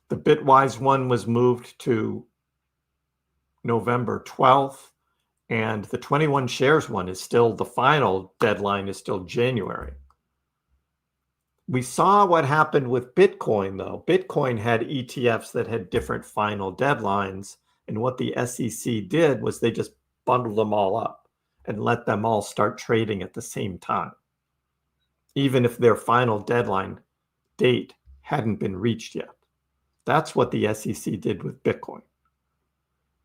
The Bitwise one was moved to November 12th, and the 21 shares one is still, the final deadline is still January. We saw what happened with Bitcoin, though. Bitcoin had ETFs that had different final deadlines, and what the SEC did was they just bundled them all up and let them all start trading at the same time, even if their final deadline date hadn't been reached yet. That's what the SEC did with Bitcoin.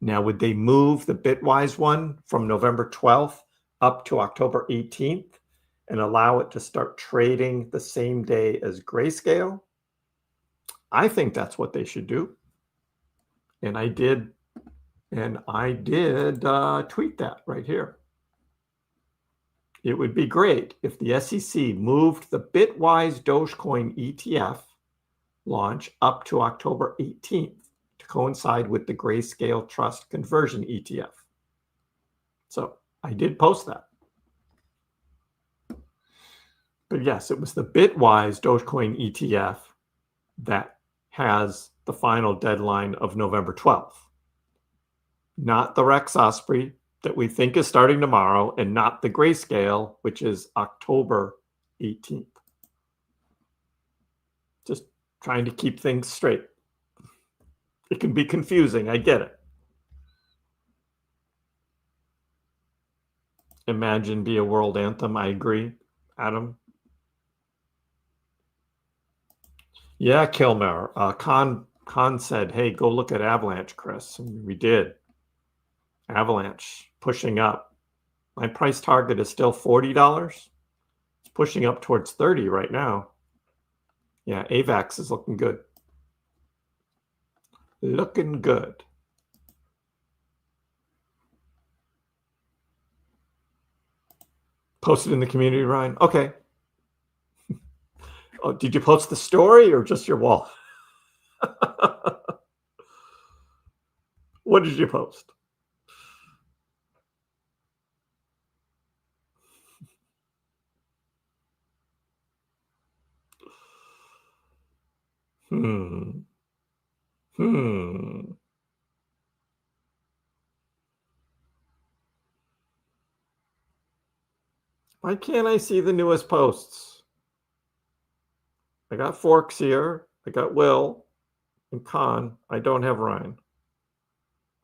Now, would they move the Bitwise one from November 12th up to October 18th and allow it to start trading the same day as Grayscale? I think that's what they should do. And I did tweet that right here. It would be great if the SEC moved the Bitwise Dogecoin ETF launch up to October 18th to coincide with the Grayscale Trust Conversion ETF. So I did post that. But yes, it was the Bitwise Dogecoin ETF that has the final deadline of November 12th. Not the Rex Osprey that we think is starting tomorrow, and not the Grayscale, which is October 18th. Just trying to keep things straight. It can be confusing, I get it. Imagine be a world anthem, I agree, Adam. Yeah, Kilmer. Khan said, hey, go look at Avalanche, Chris. And we did. Avalanche pushing up. My price target is still $40. It's pushing up towards 30 right now. Yeah, AVAX is looking good. Looking good. Posted in the community, Ryan. Okay. Oh, did you post the story or just your wall? What did you post? Why can't I see the newest posts? I got Forks here. I got Will and Khan. I don't have Ryan.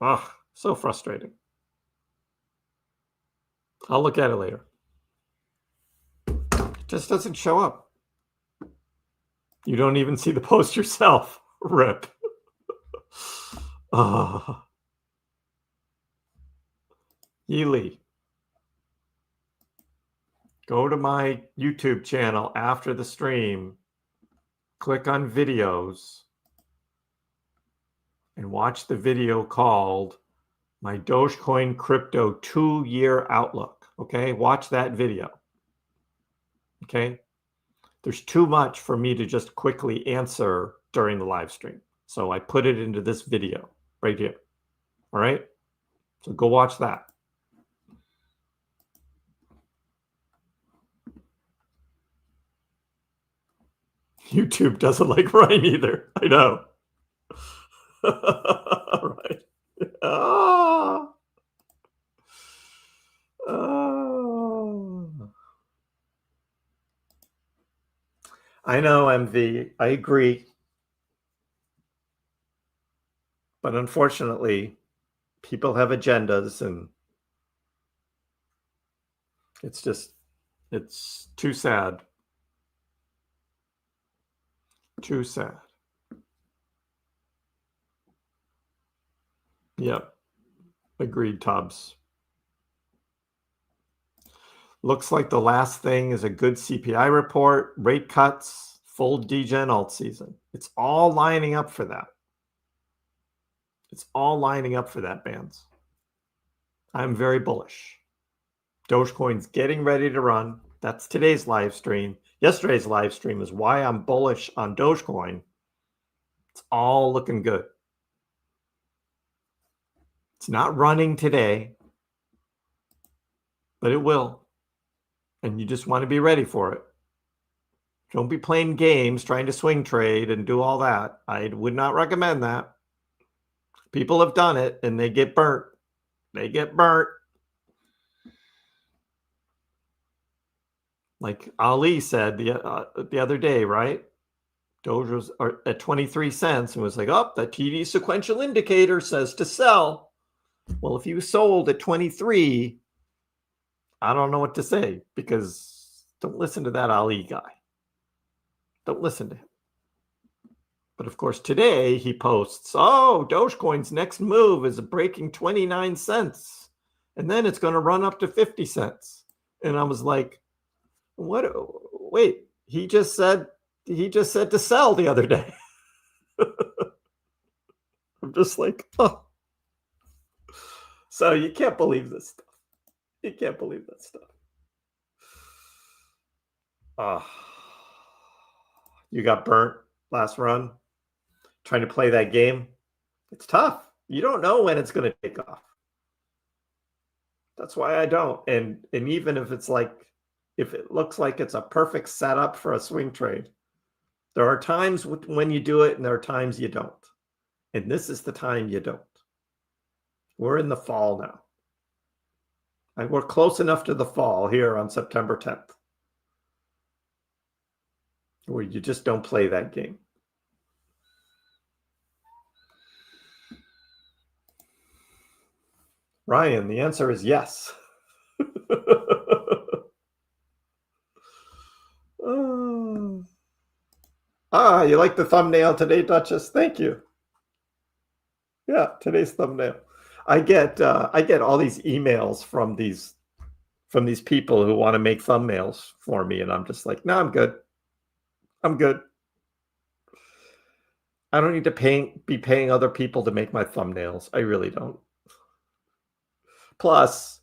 Ah, so frustrating. I'll look at it later. It just doesn't show up. You don't even see the post yourself. Rip. Yeely. Go to my YouTube channel after the stream click on videos and watch the video called My Dogecoin Crypto 2-Year Outlook. Okay, watch that video. Okay, there's too much for me to just quickly answer during the live stream. So I put it into this video right here. All right, so go watch that. YouTube doesn't like Ryan either. I know. All right. Ah. Oh. I know, MV. I agree. But unfortunately, people have agendas, and it's too sad. Too sad. Yep. Agreed, Tubbs. Looks like the last thing is a good CPI report, rate cuts, full degen alt season. It's all lining up for that. It's all lining up for that, bands. I'm very bullish. Dogecoin's getting ready to run. That's today's live stream. Yesterday's live stream is why I'm bullish on Dogecoin. It's all looking good. It's not running today, but it will. And you just want to be ready for it. Don't be playing games, trying to swing trade and do all that. I would not recommend that. People have done it and they get burnt. They get burnt. Like Ali said the other day, right? Doge was at 23 cents and was like, oh, the TD sequential indicator says to sell. Well, if you sold at 23, I don't know what to say, because don't listen to that Ali guy. Don't listen to him. But of course, today he posts, oh, Dogecoin's next move is breaking 29 cents. And then it's going to run up to 50 cents. And I was like, what? Wait, he just said to sell the other day. I'm just like, oh. So you can't believe this stuff. You can't believe that stuff. You got burnt last run trying to play that game. It's tough. You don't know when it's going to take off. That's why I don't. And even if it's like, if it looks like it's a perfect setup for a swing trade, there are times when you do it and there are times you don't. And this is the time you don't. We're in the fall now. And we're close enough to the fall here on September 10th, where you just don't play that game. Ryan, the answer is yes. You like the thumbnail today, Duchess? Thank you. Yeah, today's thumbnail. I get all these emails from these people who want to make thumbnails for me, and I'm just like, no, I'm good. I'm good. I don't need to be paying other people to make my thumbnails. I really don't. Plus,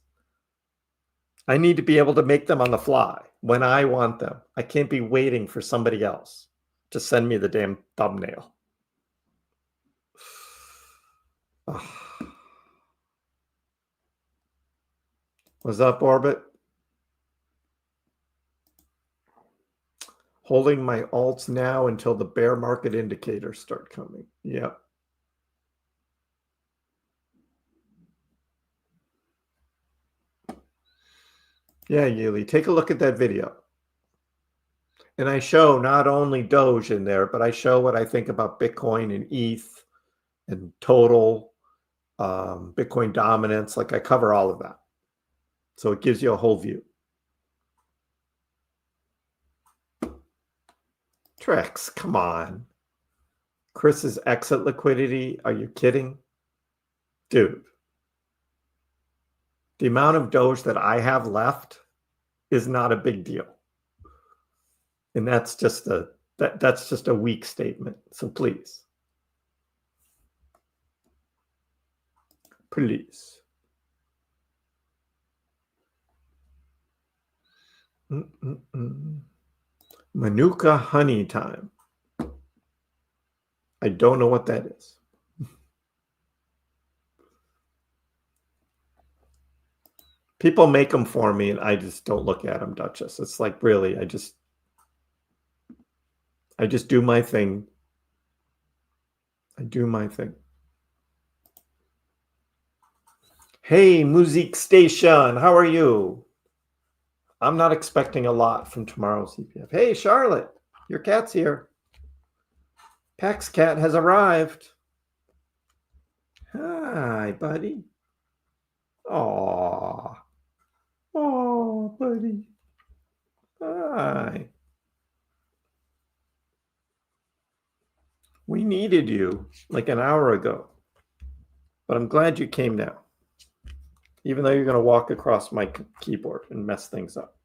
I need to be able to make them on the fly when I want them. I can't be waiting for somebody else to send me the damn thumbnail. What's up, Orbit? Holding my alts now until the bear market indicators start coming. Yep. Yeah, Yuli, take a look at that video. And I show not only Doge in there, but I show what I think about Bitcoin and ETH and total Bitcoin dominance. Like, I cover all of that. So it gives you a whole view. Trex, come on. Chris's exit liquidity. Are you kidding? Dude. The amount of Doge that I have left is not a big deal. And that's just That's just a weak statement. So please. Please. Manuka honey time. I don't know what that is. People make them for me and I just don't look at them, Duchess. It's like, really, I just do my thing. I do my thing. Hey, Music Station, how are you? I'm not expecting a lot from tomorrow's ETF. Hey, Charlotte, your cat's here. Pax cat has arrived. Hi, buddy. Aw. Oh, buddy. Hi. We needed you like an hour ago, but I'm glad you came now, even though you're going to walk across my keyboard and mess things up.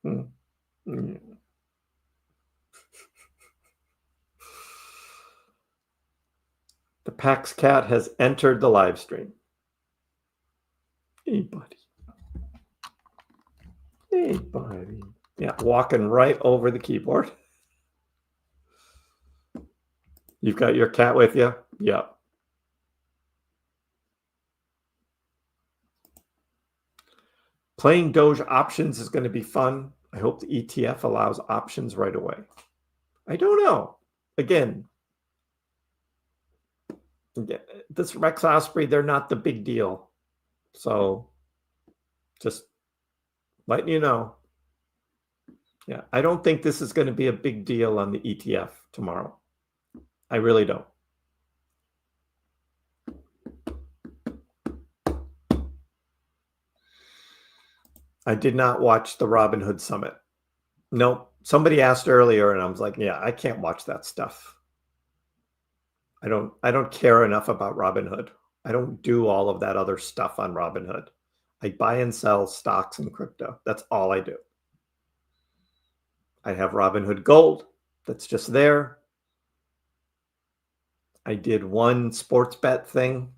The Pax cat has entered the live stream. Hey, buddy. Hey, buddy. Yeah, walking right over the keyboard. You've got your cat with you? Yep. Playing Doge options is going to be fun. I hope the ETF allows options right away. I don't know. Again, this Rex Osprey, they're not the big deal. So just letting you know. Yeah, I don't think this is going to be a big deal on the ETF tomorrow. I really don't. I did not watch the Robinhood Summit. No, somebody asked earlier and I was like, yeah, I can't watch that stuff. I don't care enough about Robinhood. I don't do all of that other stuff on Robinhood. I buy and sell stocks and crypto. That's all I do. I have Robinhood Gold. That's just there. I did one sports bet thing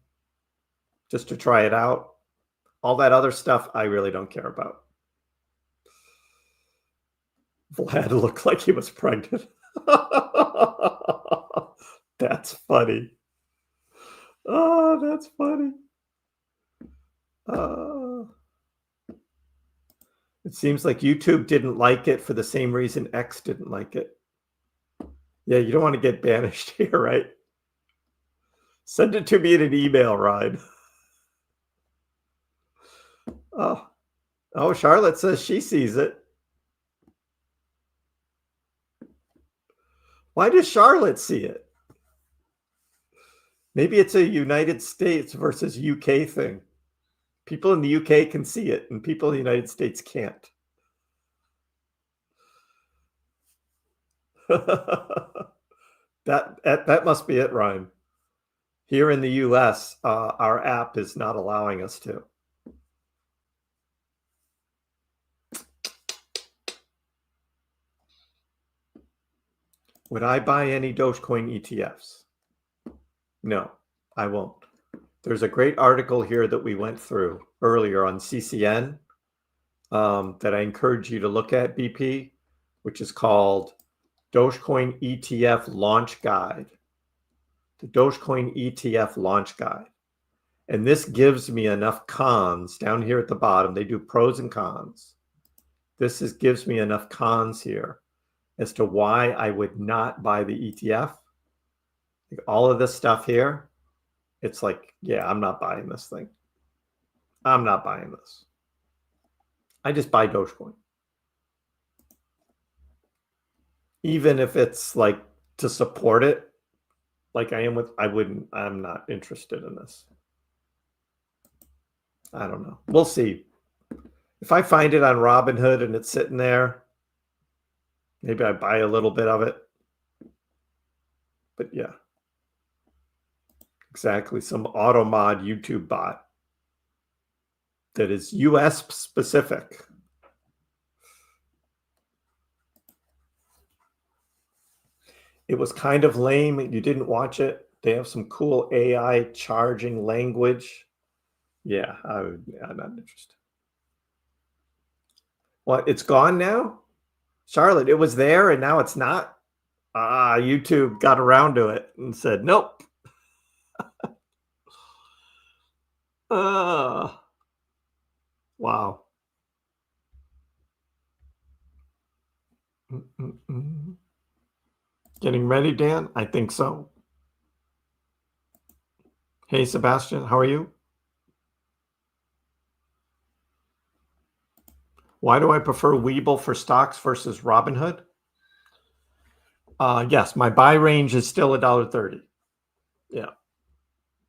just to try it out. All that other stuff, I really don't care about. Vlad looked like he was pregnant. That's funny. Oh, that's funny. It seems like YouTube didn't like it for the same reason X didn't like it. Yeah, you don't want to get banished here, right? Send it to me in an email, Ryan. Oh, Charlotte says she sees it. Why does Charlotte see it? Maybe it's a United States versus UK thing. People in the UK can see it, and people in the United States can't. That must be it, Ryan. Here in the US, our app is not allowing us to. Would I buy any Dogecoin ETFs? No, I won't. There's a great article here that we went through earlier on CCN that I encourage you to look at, BP, which is called Dogecoin ETF Launch Guide. The Dogecoin ETF Launch Guide. And this gives me enough cons down here at the bottom. They do pros and cons. This gives me enough cons here as to why I would not buy the ETF. Like all of this stuff here, it's like, yeah, I'm not buying this thing. I'm not buying this. I just buy Dogecoin. Even if it's like to support it, like I am with, I'm not interested in this. I don't know. We'll see. If I find it on Robinhood and it's sitting there, maybe I buy a little bit of it. But yeah. Exactly. Some AutoMod YouTube bot that is US specific. It was kind of lame. You didn't watch it. They have some cool AI charging language. Yeah, I'm not interested. What? It's gone now? Charlotte, it was there and now it's not? YouTube got around to it and said, nope. Wow. Getting ready, Dan? I think so. Hey, Sebastian, how are you? Why do I prefer Webull for stocks versus Robinhood? Yes, my buy range is still $1.30. Yeah.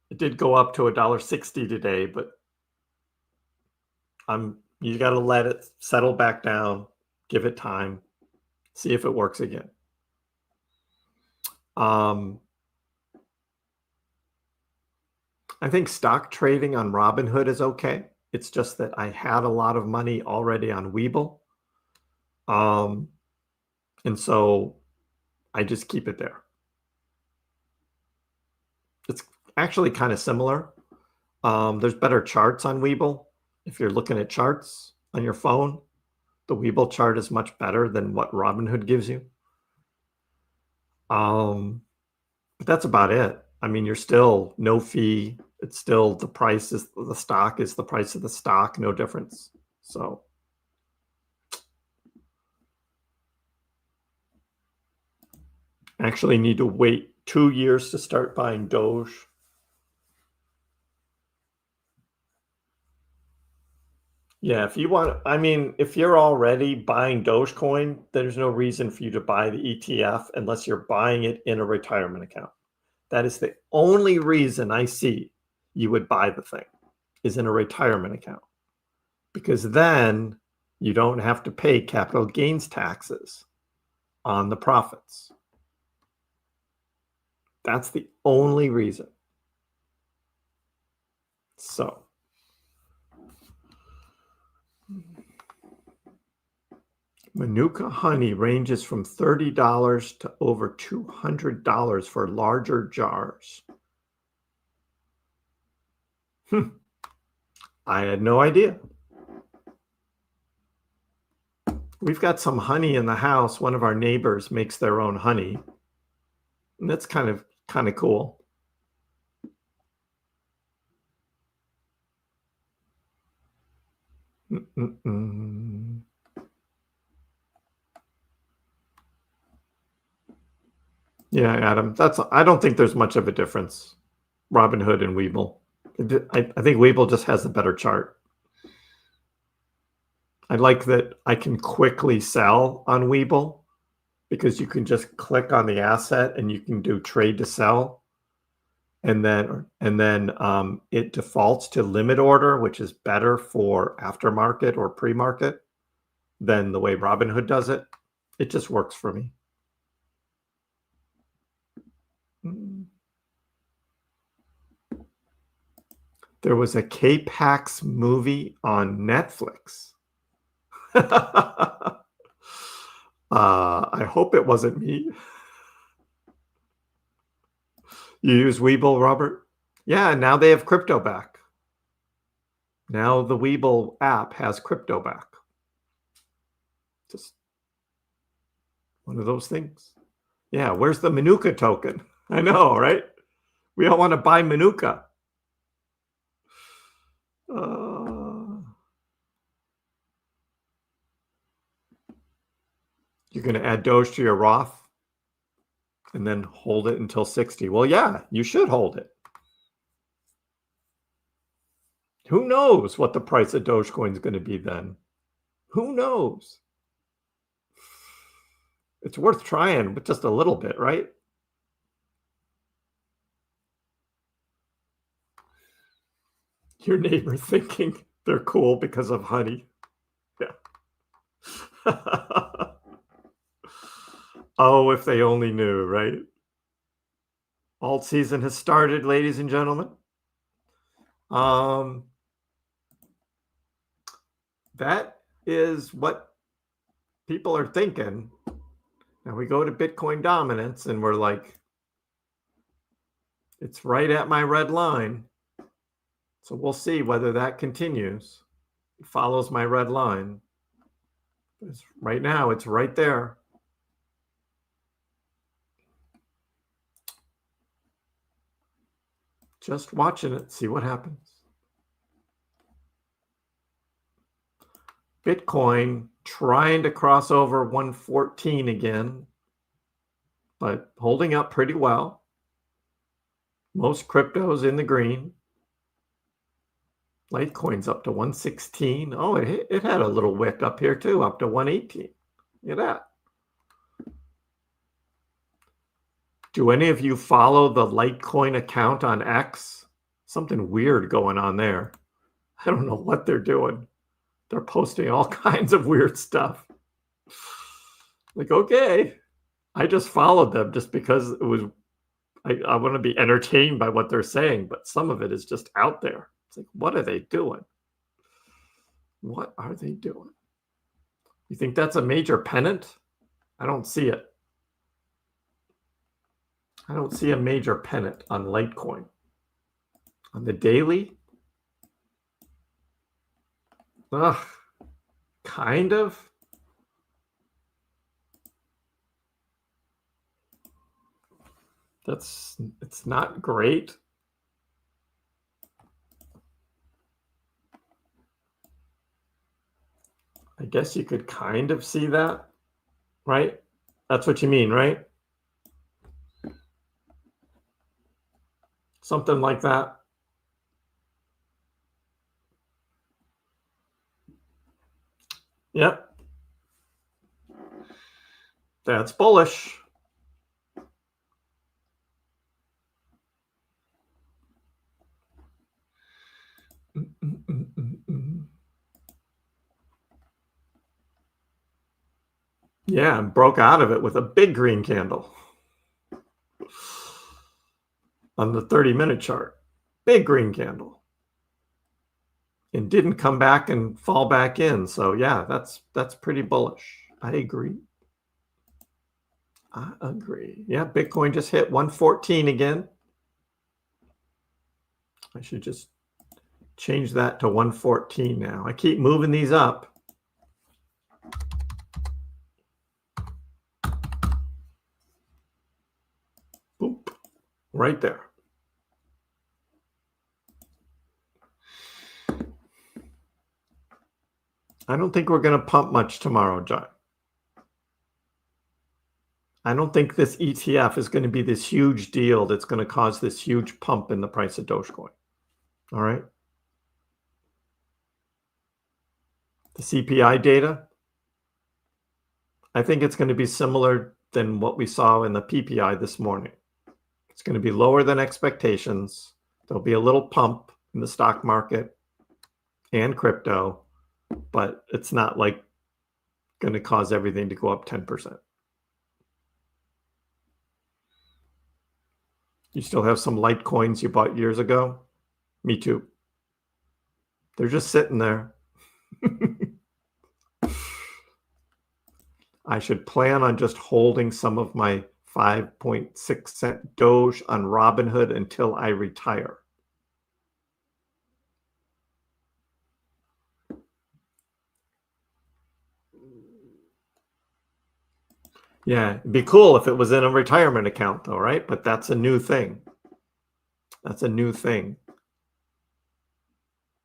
It did go up to $1.60 today, but you got to let it settle back down, give it time, see if it works again. I think stock trading on Robinhood is okay. It's just that I had a lot of money already on Webull. And so I just keep it there. It's actually kind of similar. There's better charts on Webull. If you're looking at charts on your phone, the Webull chart is much better than what Robinhood gives you. But that's about it. I mean, you're still no fee. It's still the price is the stock is the price of the stock, no difference. So actually need to wait 2 years to start buying Doge. Yeah, if you want, I mean, if you're already buying Dogecoin, there's no reason for you to buy the ETF unless you're buying it in a retirement account. That is the only reason I see you would buy the thing, is in a retirement account. Because then you don't have to pay capital gains taxes on the profits. That's the only reason. So Manuka honey ranges from $30 to over $200 for larger jars. I had no idea. We've got some honey in the house. One of our neighbors makes their own honey. And that's kind of cool. Yeah, Adam, I don't think there's much of a difference. Robinhood and Webull. I think Webull just has a better chart. I like that I can quickly sell on Webull because you can just click on the asset and you can do trade to sell. And then it defaults to limit order, which is better for aftermarket or pre-market than the way Robinhood does it. It just works for me. There was a KrissPax movie on Netflix. I hope it wasn't me. You use Webull, Robert? Yeah, now they have crypto back. Now the Webull app has crypto back. Just one of those things. Yeah, where's the Manuka token? I know, right? We all want to buy Manuka. You're going to add Doge to your Roth and then hold it until 60. Well, yeah, you should hold it. Who knows what the price of Dogecoin is going to be then? Who knows? It's worth trying, but just a little bit, right? Your neighbor thinking they're cool because of honey. Yeah. Oh, if they only knew, right? Alt season has started, ladies and gentlemen. That is what people are thinking. Now we go to Bitcoin dominance and we're like, it's right at my red line. So we'll see whether that continues. It follows my red line. Right now, it's right there. Just watching it, see what happens. Bitcoin trying to cross over 114 again, but holding up pretty well. Most cryptos in the green. Litecoin's up to 116. Oh, it had a little wick up here too, up to 118. Look at that. Do any of you follow the Litecoin account on X? Something weird going on there. I don't know what they're doing. They're posting all kinds of weird stuff. Like, okay, I just followed them just because it was, I want to be entertained by what they're saying, but some of it is just out there. It's like, what are they doing? What are they doing? You think that's a major pennant? I don't see it. I don't see a major pennant on Litecoin. On the daily? Ugh, kind of. It's not great. I guess you could kind of see that, right? That's what you mean, right? Something like that. Yep. That's bullish. Yeah, broke out of it with a big green candle on the 30-minute chart. Big green candle. And didn't come back and fall back in. So yeah, that's pretty bullish. I agree. I agree. Yeah, Bitcoin just hit 114 again. I should just change that to 114 now. I keep moving these up. Boop. Right there. I don't think we're going to pump much tomorrow, John. I don't think this ETF is going to be this huge deal that's going to cause this huge pump in the price of Dogecoin. All right. The CPI data, I think it's going to be similar than what we saw in the PPI this morning. It's going to be lower than expectations. There'll be a little pump in the stock market and crypto, but it's not like going to cause everything to go up 10%. You still have some Litecoins you bought years ago? Me too. They're just sitting there. I should plan on just holding some of my 5.6 cent Doge on Robinhood until I retire. Yeah, it'd be cool if it was in a retirement account though, right? But that's a new thing. That's a new thing.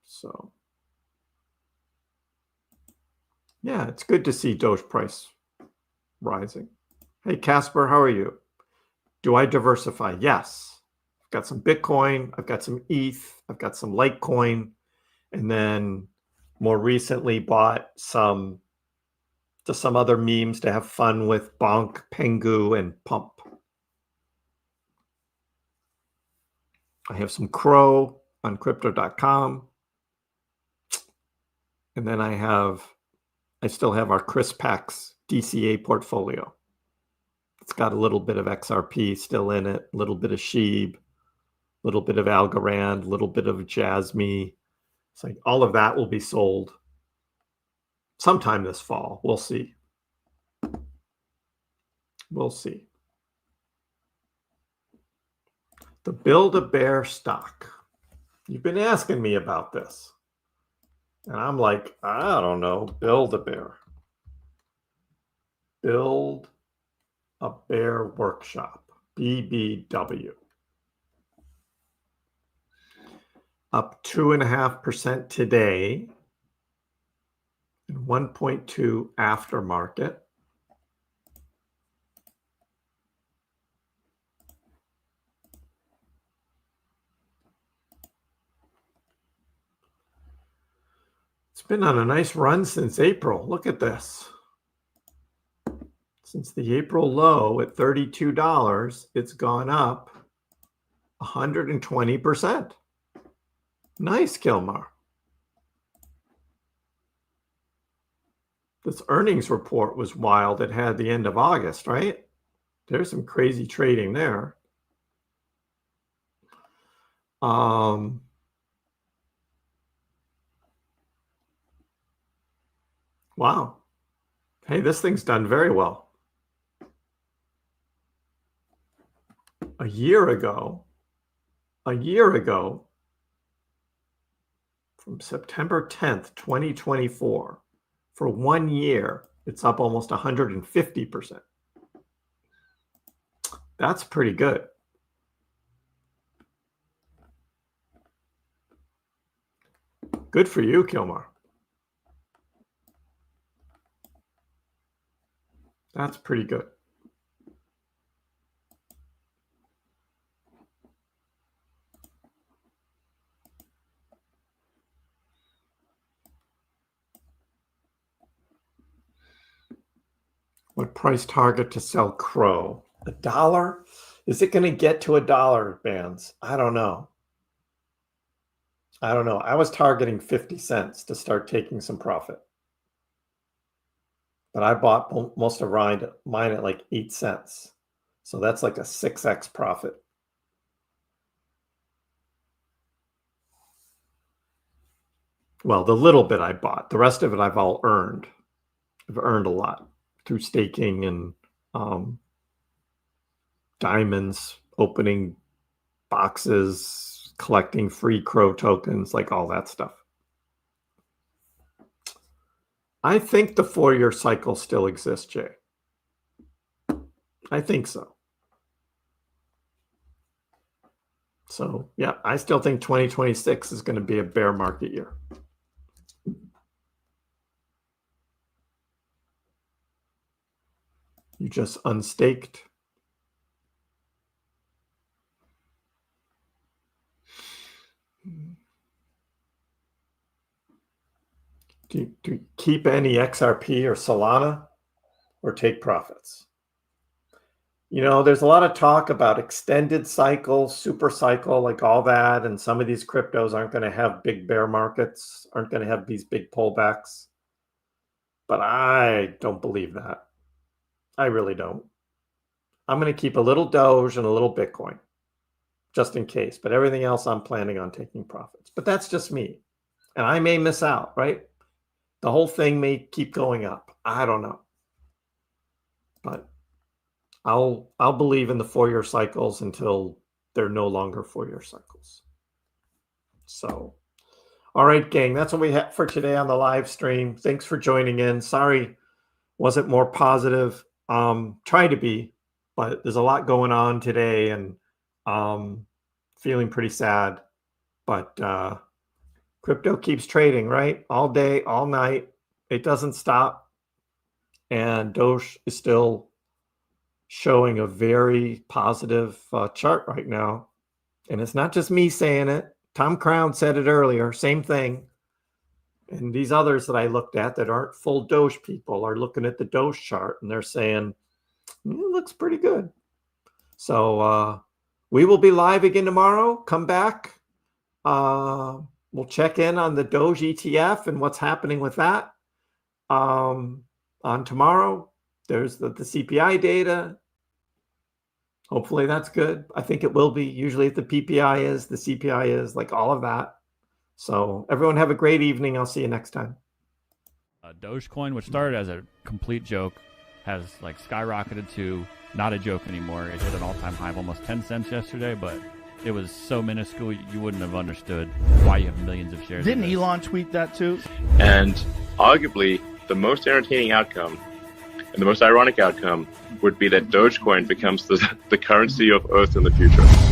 So, yeah, it's good to see Doge price rising. Hey, Casper, how are you? Do I diversify? Yes. I've got some Bitcoin. I've got some ETH. I've got some Litecoin. And then more recently bought some other memes to have fun with: Bonk, Pengu, and Pump. I have some Crow on crypto.com. And then I still have our KrissPax DCA portfolio. It's got a little bit of XRP still in it, a little bit of Sheeb, a little bit of Algorand, a little bit of Jasmy. It's like all of that will be sold sometime this fall. We'll see. We'll see. The Build-A-Bear stock. You've been asking me about this. And I'm like, I don't know. Build-A-Bear. Build-A-Bear Workshop. BBW. Up 2.5% today. And 1.2 aftermarket. It's been on a nice run since April. Look at this. Since the April low at $32, it's gone up 120%. Nice, Kilmar. This earnings report was wild. It had the end of August, right? There's some crazy trading there. Wow. Hey, this thing's done very well. A year ago, from September 10th, 2024, for 1 year, it's up almost 150%. That's pretty good. Good for you, Kilmar. That's pretty good. What price target to sell Crow? $1? Is it going to get to $1, Bands? I don't know. I was targeting 50 cents to start taking some profit. But I bought most of mine at like 8 cents. So that's like a 6x profit. Well, the little bit I bought. The rest of it I've all earned. I've earned a lot through staking and diamonds, opening boxes, collecting free Crow tokens, like all that stuff. I think the 4-year cycle still exists, Jay. I think so. So, yeah, I still think 2026 is going to be a bear market year. You just unstaked. Do you keep any XRP or Solana or take profits? You know, there's a lot of talk about extended cycle, super cycle, like all that. And some of these cryptos aren't going to have big bear markets, aren't going to have these big pullbacks. But I don't believe that. I really don't. I'm going to keep a little Doge and a little Bitcoin just in case. But everything else I'm planning on taking profits. But that's just me. And I may miss out, right? The whole thing may keep going up. I don't know. But I'll believe in the 4-year cycles until they're no longer 4-year cycles. So, all right, gang, that's what we have for today on the live stream. Thanks for joining in. Sorry, wasn't more positive. Try to be, but there's a lot going on today and feeling pretty sad. But crypto keeps trading, right? All day, all night. It doesn't stop. And Doge is still showing a very positive chart right now. And it's not just me saying it. Tom Crown said it earlier, same thing. And these others that I looked at that aren't full Doge people are looking at the Doge chart and they're saying, it looks pretty good. So we will be live again tomorrow. Come back. We'll check in on the Doge ETF and what's happening with that. On tomorrow, there's the CPI data. Hopefully that's good. I think it will be. Usually if the PPI is, the CPI is, like all of that. So everyone have a great evening. I'll see you next time. Dogecoin, which started as a complete joke, has like skyrocketed to not a joke anymore. It hit an all-time high of almost 10 cents yesterday, but it was so minuscule you wouldn't have understood why you have millions of shares. Didn't Elon tweet that too? And arguably, the most entertaining outcome and the most ironic outcome would be that Dogecoin becomes the currency of Earth in the future.